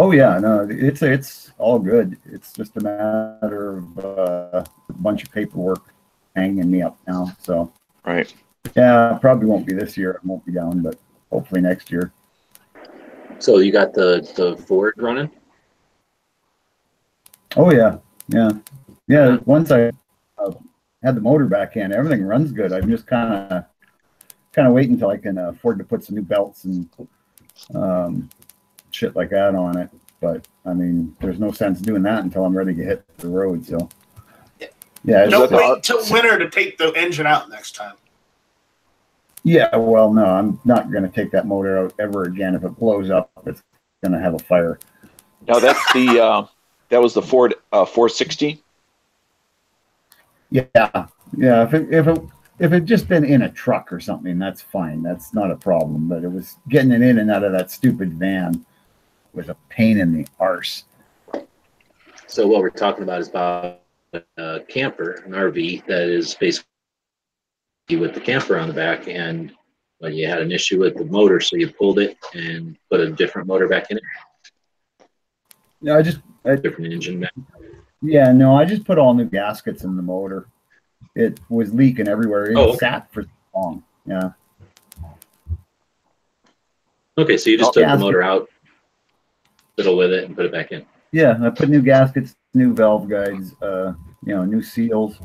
Oh yeah, no, it's all good. It's just a matter of a bunch of paperwork hanging me up now. So Right. yeah, probably won't be this year. It won't be down, but hopefully next year. So you got the Ford running? Oh yeah. Once I had the motor back in, everything runs good. I'm just kind of waiting until I can afford to put some new belts and shit like that on it. But I mean, there's no sense doing that until I'm ready to hit the road. So yeah, Don't wait until winter to take the engine out next time. yeah. Well, no, I'm not going to take that motor out ever again. If it blows up, it's going to have a fire. Now that's that was the Ford 460. Yeah. If it just been in a truck or something, that's fine. That's not a problem. But it was getting it in and out of that stupid van was a pain in the arse. So what we're talking about is about a camper, an RV that is basically with the camper on the back, and you had an issue with the motor, so you pulled it and put a different motor back in it. No, Different engine back. Yeah, no, I just put all new gaskets in the motor. It was leaking everywhere. It sat for so long. Yeah. Okay, so you just took the motor out, fiddle with it, and put it back in. Yeah, I put new gaskets, new valve guides, new seals.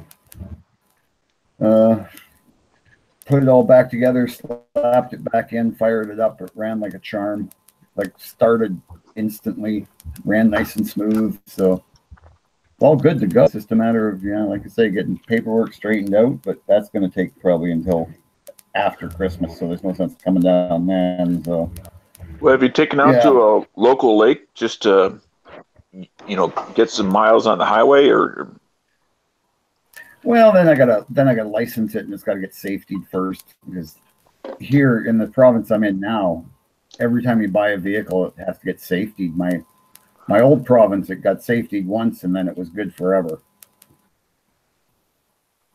put it all back together, slapped it back in, fired it up. It ran like a charm, like started instantly, ran nice and smooth. So it's all good to go. It's just a matter of, like I say, getting paperwork straightened out, but that's going to take probably until after Christmas. So there's no sense coming down then. So, Well, have you taken out to a local lake just to, get some miles on the highway, or? Well, then I gotta license it, and it's got to get safetied first, because here in the province I'm in now, every time you buy a vehicle, it has to get safetied. My old province, it got safetied once, and then it was good forever,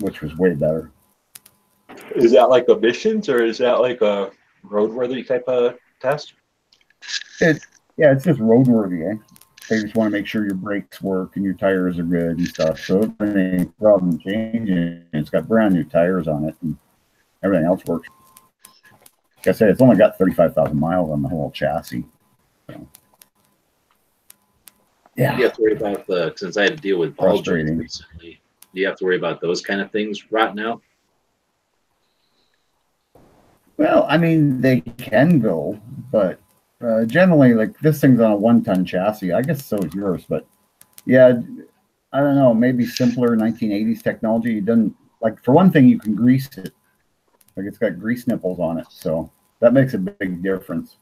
which was way better. Is that like emissions, or is that like a roadworthy type of test? It's just roadworthy, eh? They just want to make sure your brakes work and your tires are good and stuff. So if any problem changing, it's got brand new tires on it, and everything else works. Like I said, it's only got 35,000 miles on the whole chassis. So, yeah. You have to worry about since I had to deal with ball joints recently, do you have to worry about those kind of things rotting out? Well, I mean, they can go, but generally, like, this thing's on a 1-ton chassis. I guess so is yours, but yeah, I don't know, maybe simpler 1980s technology. It doesn't, like, for one thing, you can grease it. Like, it's got grease nipples on it, so that makes a big difference.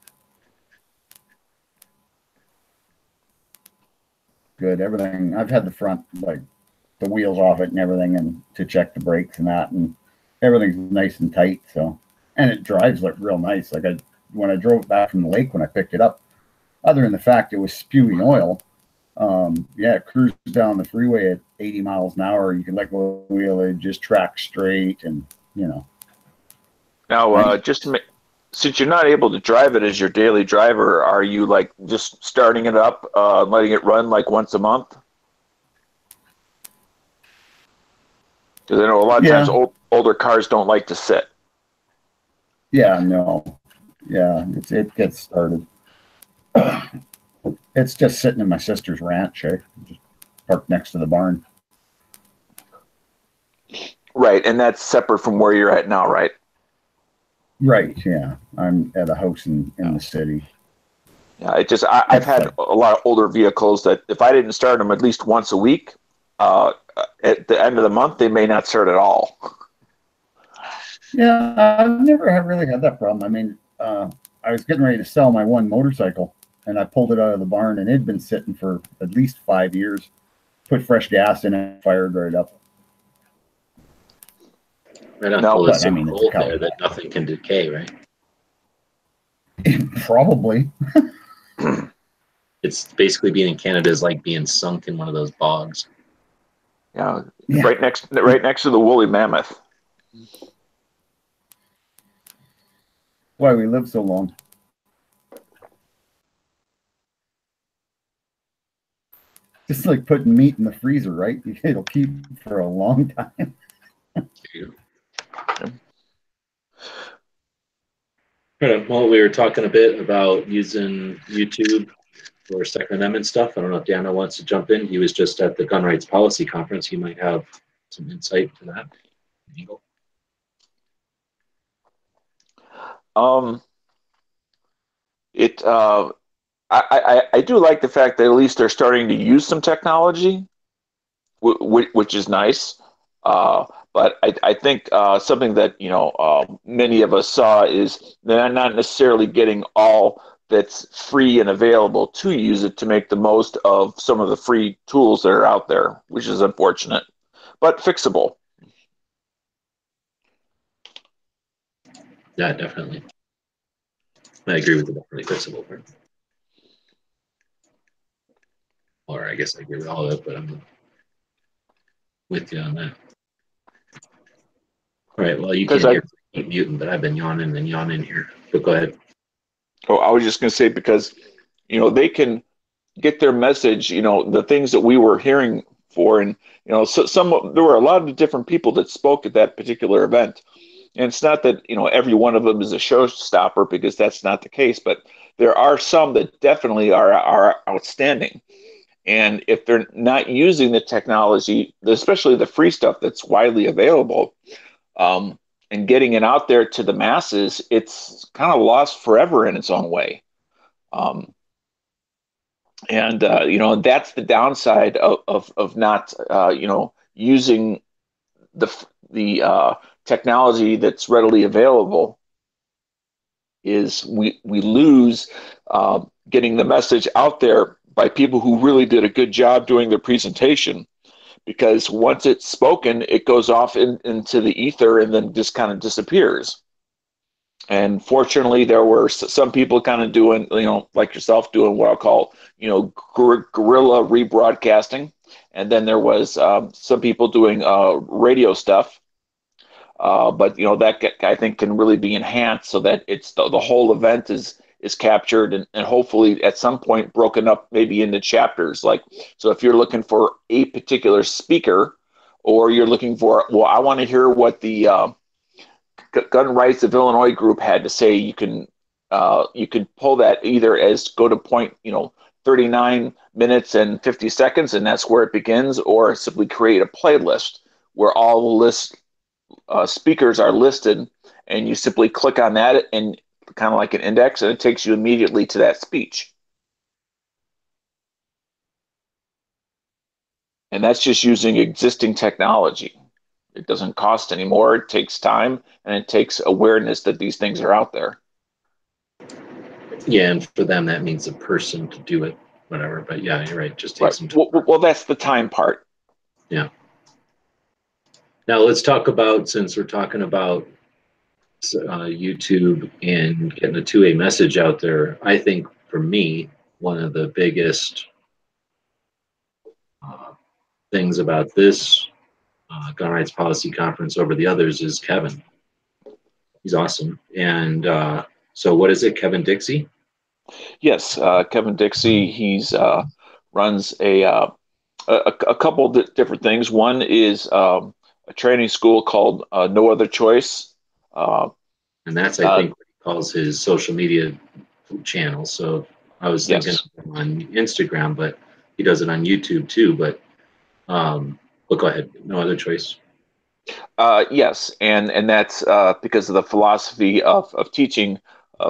Good, everything. I've had the front, like, the wheels off it and everything, and to check the brakes and that, and everything's nice and tight, so. And it drives like real nice. Like, when I drove it back from the lake when I picked it up, other than the fact it was spewing oil, it cruised down the freeway at 80 miles an hour. You can let go of the wheel, it just tracks straight, and Now, just to make, since you're not able to drive it as your daily driver, are you like just starting it up, letting it run like once a month? Because I know a lot of times older cars don't like to sit. Yeah, no. Yeah, it gets started. It's just sitting in my sister's ranch, just parked next to the barn. Right, and that's separate from where you're at now, right? Right, yeah. I'm at a house in the city. Yeah, I've had a lot of older vehicles that if I didn't start them at least once a week, at the end of the month, they may not start at all. Yeah, I've never really had that problem. I mean, I was getting ready to sell my one motorcycle, and I pulled it out of the barn, and it had been sitting for at least 5 years. Put fresh gas in it, fired right up. Right on. No, It's I mean, cold there that nothing can decay, right? Probably. It's basically being in Canada is like being sunk in one of those bogs. Yeah, right next to the woolly mammoth. Why we live so long. Just like putting meat in the freezer, right? It'll keep for a long time. Well, we were talking a bit about using YouTube for Second Amendment stuff. I don't know if Dana wants to jump in. He was just at the Gun Rights Policy Conference. He might have some insight to that. I do like the fact that at least they're starting to use some technology, which is nice. But I think something that many of us saw is they're not necessarily getting all that's free and available to use it to make the most of some of the free tools that are out there, which is unfortunate, but fixable. Yeah, definitely. I agree with the definitely fixable part. Or I guess I agree with all of it, but I'm with you on that. All right, well, you can't hear mutant, but I've been yawning and yawning here. But go ahead. Oh, I was just going to say, because, they can get their message, the things that we were hearing for, and, so there were a lot of different people that spoke at that particular event. And it's not that, every one of them is a showstopper, because that's not the case, but there are some that definitely are outstanding. And if they're not using the technology, especially the free stuff that's widely available, and getting it out there to the masses, it's kind of lost forever in its own way. And that's the downside of not using the technology that's readily available. Is we lose getting the message out there by people who really did a good job doing their presentation, because once it's spoken, it goes off into the ether and then just kind of disappears. And fortunately, there were some people kind of doing, like yourself, doing what I'll call, guerrilla rebroadcasting. And then there was some people doing radio stuff. But that I think can really be enhanced so that it's the whole event is captured and hopefully at some point broken up maybe into chapters. Like, so if you're looking for a particular speaker, or you're looking for, well, I want to hear what the Gun Rights of Illinois group had to say, you can pull that either as go to point 39 minutes and 50 seconds, and that's where it begins, or simply create a playlist where all the speakers are listed, and you simply click on that and kind of like an index, and it takes you immediately to that speech. And that's just using existing technology. It doesn't cost any more. It takes time, and it takes awareness that these things are out there. Yeah, and for them that means a person to do it, whatever. But yeah, you're right. It just takes some time. Well, that's the time part. Yeah. Now let's talk about, since we're talking about YouTube and getting a two-way message out there, I think for me, one of the biggest things about this gun rights policy conference over the others is Kevin. He's awesome. And so what is it, Kevin Dixie? Yes, Kevin Dixie. He's runs a couple different things. One is a training school called No Other Choice. And that's, I think, what he calls his social media channel. So I was thinking on Instagram, but he does it on YouTube too. But go ahead. No Other Choice. Yes, and that's because of the philosophy of teaching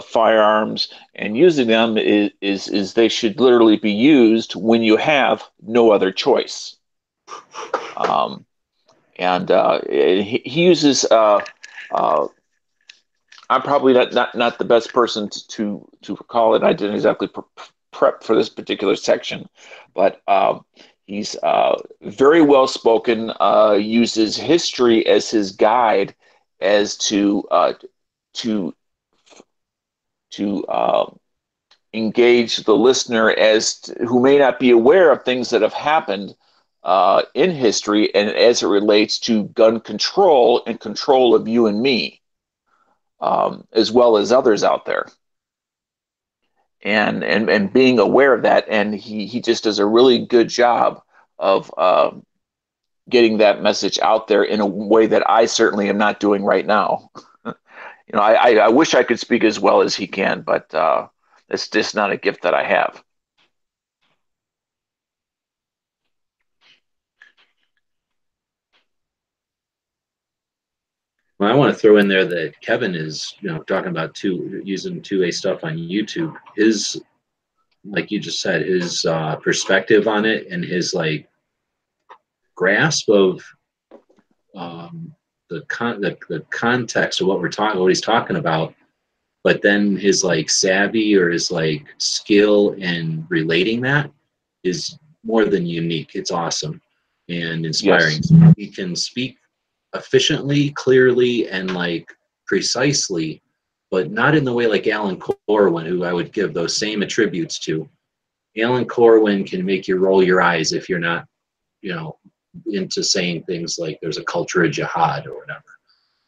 firearms and using them is they should literally be used when you have no other choice. And he uses. I'm probably not the best person to call it. I didn't exactly prep for this particular section, but he's very well spoken. Uses history as his guide as to engage the listener who may not be aware of things that have happened in history, and as it relates to gun control and control of you and me, as well as others out there. And being aware of that, and he just does a really good job of getting that message out there in a way that I certainly am not doing right now. I wish I could speak as well as he can, but it's just not a gift that I have. Well, I want to throw in there that Kevin is, talking about using two-way stuff on YouTube. His, like you just said, his perspective on it and his grasp of the context of what he's talking about, but then his savvy or his skill in relating that is more than unique. It's awesome and inspiring. Yes. He can speak efficiently, clearly, and precisely, but not in the way like Alan Corwin, who I would give those same attributes to. Alan Corwin can make you roll your eyes if you're not, into saying things like there's a culture of jihad or whatever.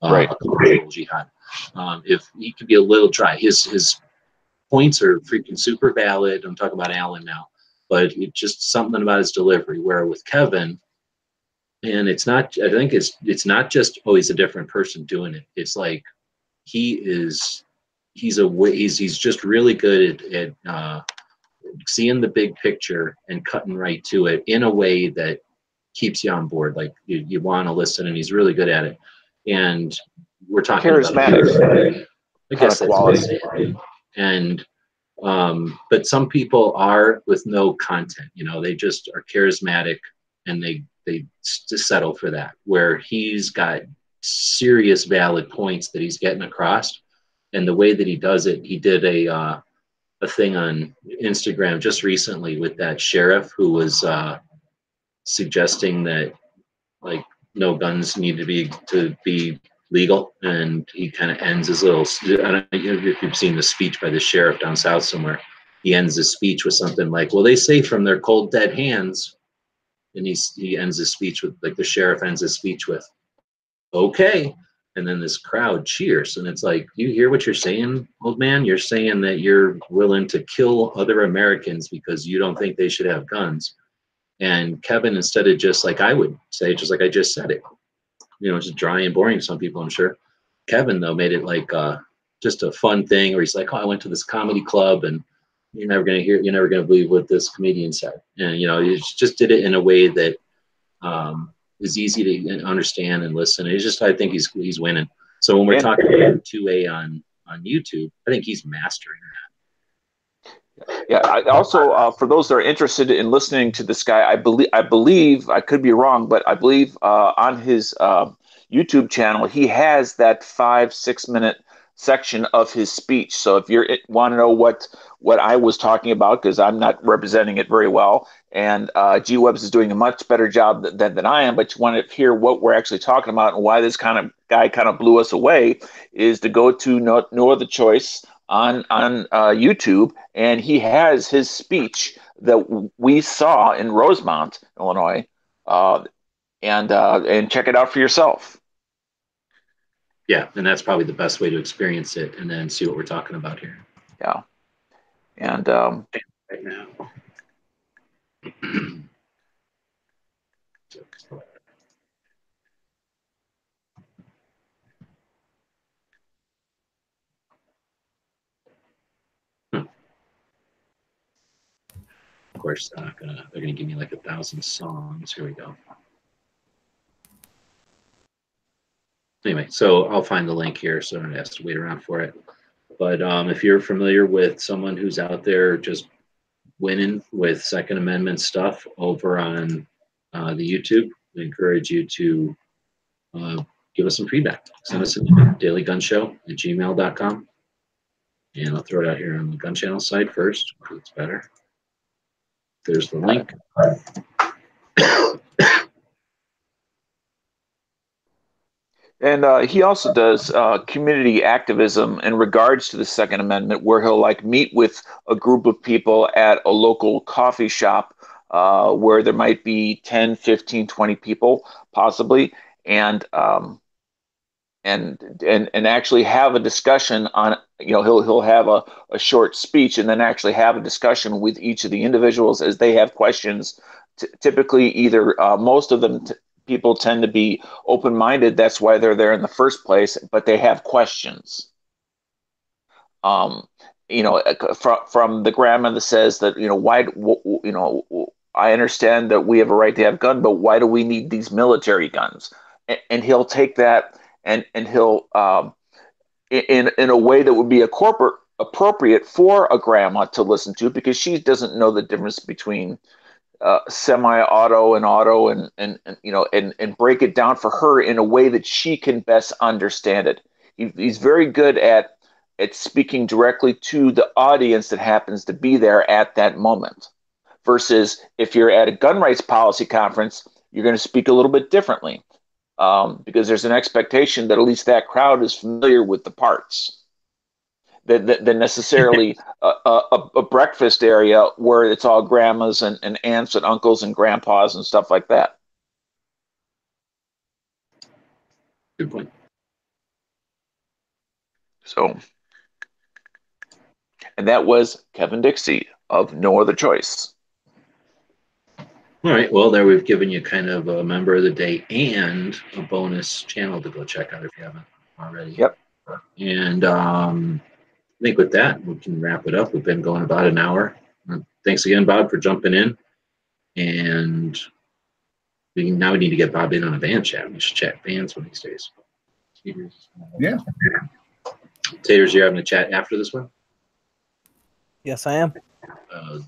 Right. A cultural jihad. If he could be a little dry, his points are freaking super valid. I'm talking about Alan now, but it's just something about his delivery. Where with Kevin, and it's not, I think it's not just, he's a different person doing it. It's he's just really good at seeing the big picture and cutting right to it in a way that keeps you on board. You want to listen, and he's really good at it. And we're talking Charismatic about. I kind guess of that's what I'm quality. saying. And but some people are with no content. You know, they just are charismatic, and they just settle for that. Where he's got serious, valid points that he's getting across, and the way that he does it, he did a thing on Instagram just recently with that sheriff who was suggesting that like no guns need to be legal, and he kind of ends his little. I don't know if you've seen the speech by the sheriff down south somewhere. He ends his speech with something like, "Well, they say from their cold dead hands," and he ends his speech with like the sheriff ends his speech with, "Okay." And then this crowd cheers, and it's like, you hear what you're saying, old man? You're saying that you're willing to kill other Americans because you don't think they should have guns. And Kevin, instead of just like I would say, just like I just said it, you know, just dry and boring to some people, I'm sure. Kevin, though, made it like just a fun thing where he's like, "Oh, I went to this comedy club, and you're never going to believe what this comedian said." And, you know, he just did it in a way that is easy to understand and listen. It's just, I think he's winning. So when we're And talking about 2A on YouTube, I think he's mastering yeah, I also for those that are interested in listening to this guy, I believe I could be wrong, but I believe on his YouTube channel he has that 5-6 minute section of his speech. So if you want to know what I was talking about, because I'm not representing it very well, and G Webs is doing a much better job than I am, but you want to hear what we're actually talking about and why this kind of guy kind of blew us away, is to go to No Other Choice on YouTube, and he has his speech that we saw in Rosemont, Illinois, and check it out for yourself. Yeah, and that's probably the best way to experience it, and then see what we're talking about here. Yeah, and right now. Of course, they're gonna give me like 1,000 songs. Here we go. Anyway, so I'll find the link here, so I don't have to wait around for it. But if you're familiar with someone who's out there just winning with Second Amendment stuff over on the YouTube, we encourage you to give us some feedback. Send us a dailygunshow@gmail.com. And I'll throw it out here on the Gun Channel side first. It's better. There's the link. And he also does community activism in regards to the Second Amendment, where he'll like meet with a group of people at a local coffee shop where there might be 10, 15, 20 people possibly, and actually have a discussion on, you know, he'll have a short speech and then actually have a discussion with each of the individuals as they have questions. Typically, either most of them people tend to be open-minded. That's why they're there in the first place, but they have questions. You know, from the grandma that says that, you know, why, you know, I understand that we have a right to have a gun, but why do we need these military guns? And he'll take that and he'll in a way that would be appropriate for a grandma to listen to, because she doesn't know the difference between semi-auto and auto, and you know, and break it down for her in a way that she can best understand it. He's very good at speaking directly to the audience that happens to be there at that moment. Versus if you're at a gun rights policy conference, you're going to speak a little bit differently, because there's an expectation that at least that crowd is familiar with the parts. Than necessarily a breakfast area where it's all grandmas and aunts and uncles and grandpas and stuff like that. Good point. So, and that was Kevin Dixie of No Other Choice. All right. Well, there we've given you kind of a member of the day and a bonus channel to go check out if you haven't already. Yep. And I think with that, we can wrap it up. We've been going about an hour. Thanks again, Bob, for jumping in. And now we need to get Bob in on a band chat. We should chat bands one of these days. Yeah. Taters, you're having a chat after this one? Yes, I am.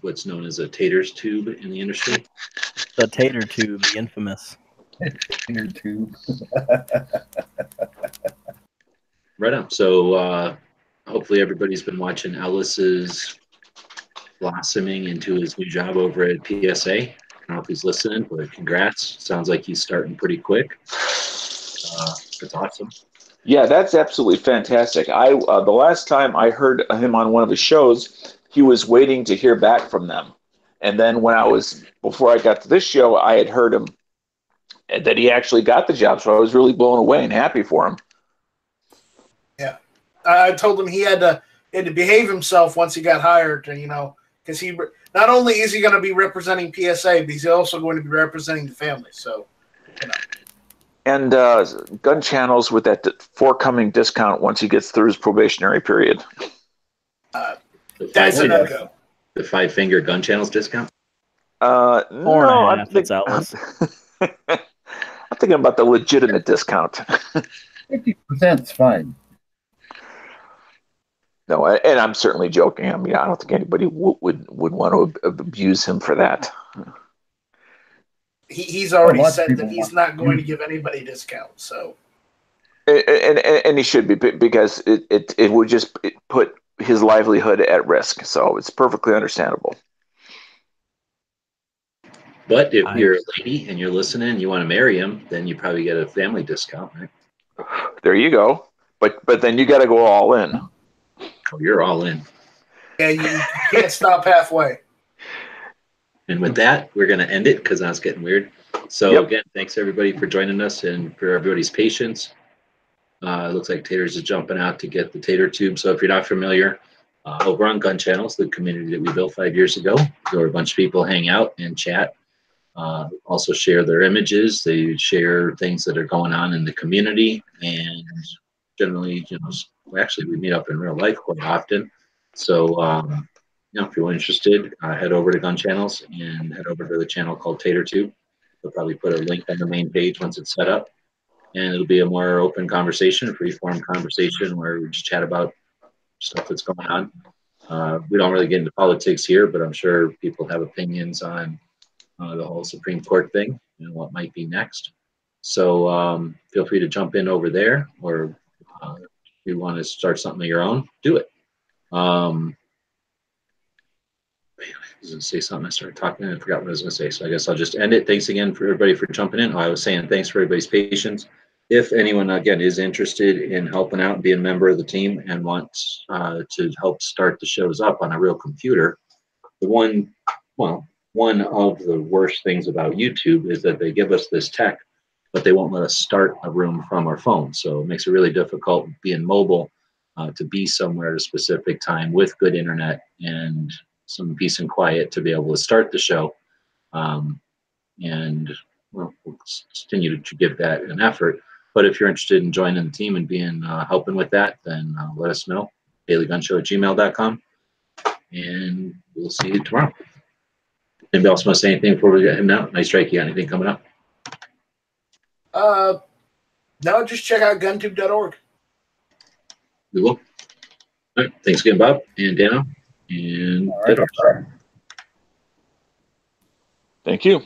What's known as a taters tube in the industry. The tater tube, the infamous. Tater tube. Right on. So hopefully everybody's been watching Ellis's blossoming into his new job over at PSA. I don't know if he's listening, but congrats. Sounds like he's starting pretty quick. That's awesome. Yeah, that's absolutely fantastic. The last time I heard him on one of his shows, he was waiting to hear back from them. And then before I got to this show, I had heard him that he actually got the job. So I was really blown away and happy for him. Yeah. I told him he had to behave himself once he got hired, because he not only is he going to be representing PSA, but he's also going to be representing the family. So, And gun channels with that forthcoming discount once he gets through his probationary period. That's a no-go. The 5-finger gun channels discount? 4.5, it's Ellis. I'm thinking about the legitimate discount. 50% is fine. No, and I'm certainly joking. I mean, I don't think anybody would want to abuse him for that. He's already said that he's not going to give anybody discounts. So, and he should be, because it would just put his livelihood at risk. So it's perfectly understandable. But if you're a lady and you're listening and you want to marry him, then you probably get a family discount, right? There you go. But then you got to go all in. Oh, you're all in. Yeah, you can't stop halfway. And with that, we're going to end it because now it's getting weird. So again, thanks everybody for joining us and for everybody's patience. It looks like Taters is jumping out to get the tater tube. So if you're not familiar, over on Gun Channels, the community that we built 5 years ago, where a bunch of people hang out and chat, also share their images. They share things that are going on in the community, and generally, actually we meet up in real life quite often. So, if you're interested, head over to Gun Channels and head over to the channel called Tater Tube. They'll probably put a link on the main page once it's set up, and it'll be a more open conversation, a free-form conversation where we just chat about stuff that's going on. We don't really get into politics here, but I'm sure people have opinions on the whole Supreme Court thing and what might be next. So feel free to jump in over there, or if you want to start something of your own, do it. I was going to say something. I started talking and I forgot what I was going to say. So I guess I'll just end it. Thanks again for everybody for jumping in. I was saying thanks for everybody's patience. If anyone, again, is interested in helping out and being a member of the team and wants to help start the shows up on a real computer, one of the worst things about YouTube is that they give us this tech, but they won't let us start a room from our phone. So it makes it really difficult being mobile to be somewhere at a specific time with good internet and some peace and quiet to be able to start the show. And we'll continue to give that an effort. But if you're interested in joining the team and being helping with that, then let us know. dailygunshow@gmail.com. And we'll see you tomorrow. Anybody else want to say anything before we get him out? Nice strike. You got anything coming up? No, just check out guntube.org. We will. All right. Thanks again, Bob and Dano. And All right. Thank you.